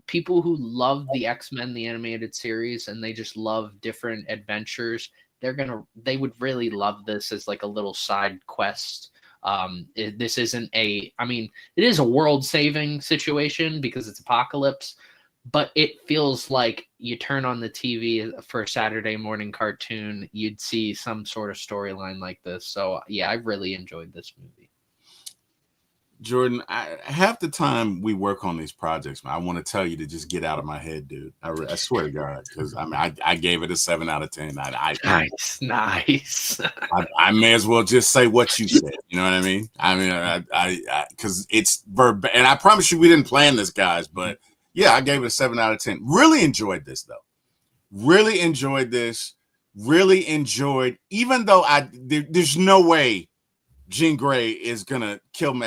people who love the X-Men, the animated series, and they just love different adventures. They would really love this as like a little side quest. This isn't it is a world-saving situation because it's Apocalypse, but it feels like you turn on the TV for a Saturday morning cartoon, you'd see some sort of storyline like this. So yeah, I really enjoyed this movie. Jordan, half the time we work on these projects, man, I want to tell you to just get out of my head, dude. I swear to God, because I mean, I gave it a 7 out of 10. Nice. I may as well just say what you said. You know what I mean? Because it's verb, and I promise you, we didn't plan this, guys. But yeah, I gave it a 7 out of 10. Really enjoyed this, though. Really enjoyed this. Really enjoyed, even though there's no way Jean Grey is gonna kill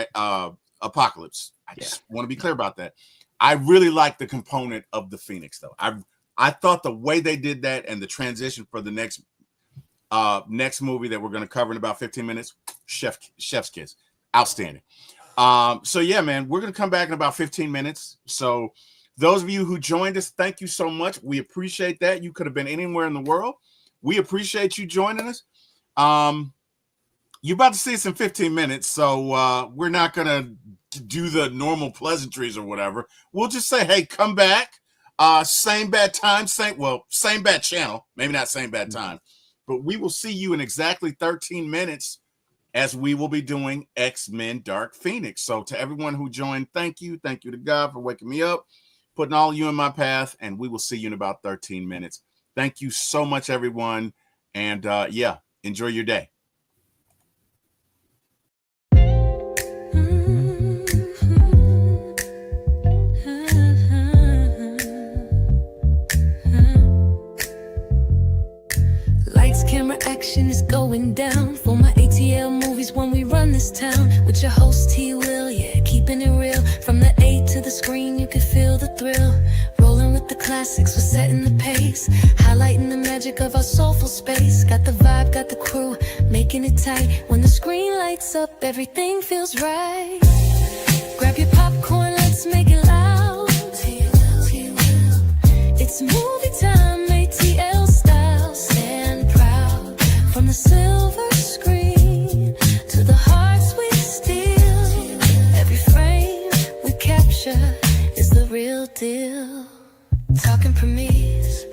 Apocalypse. I just want to be clear about that. I really like the component of the Phoenix, though. I thought the way they did that and the transition for the next movie that we're going to cover in about 15 minutes, chef's kiss, outstanding. So yeah, man, we're going to come back in about 15 minutes. So those of you who joined us, thank you so much. We appreciate that. You could have been anywhere in the world. We appreciate you joining us. You're about to see us in 15 minutes, so we're not going to do the normal pleasantries or whatever. We'll just say, hey, come back. Same bad time, same bad channel. Maybe not same bad time. But we will see you in exactly 13 minutes as we will be doing X-Men Dark Phoenix. So to everyone who joined, thank you. Thank you to God for waking me up, putting all of you in my path, and we will see you in about 13 minutes. Thank you so much, everyone. And yeah, enjoy your day. Camera action is going down for my ATL movies when we run this town. With your host T. Will, yeah, keeping it real. From the A to the screen, you can feel the thrill. Rolling with the classics, we're setting the pace. Highlighting the magic of our soulful space. Got the vibe, got the crew, making it tight. When the screen lights up, everything feels right. Grab your popcorn, let's make it loud. It's movie time, ATL style. Stand proud. From the silver screen to the hearts we steal. Every frame we capture is the real deal. Talking premieres,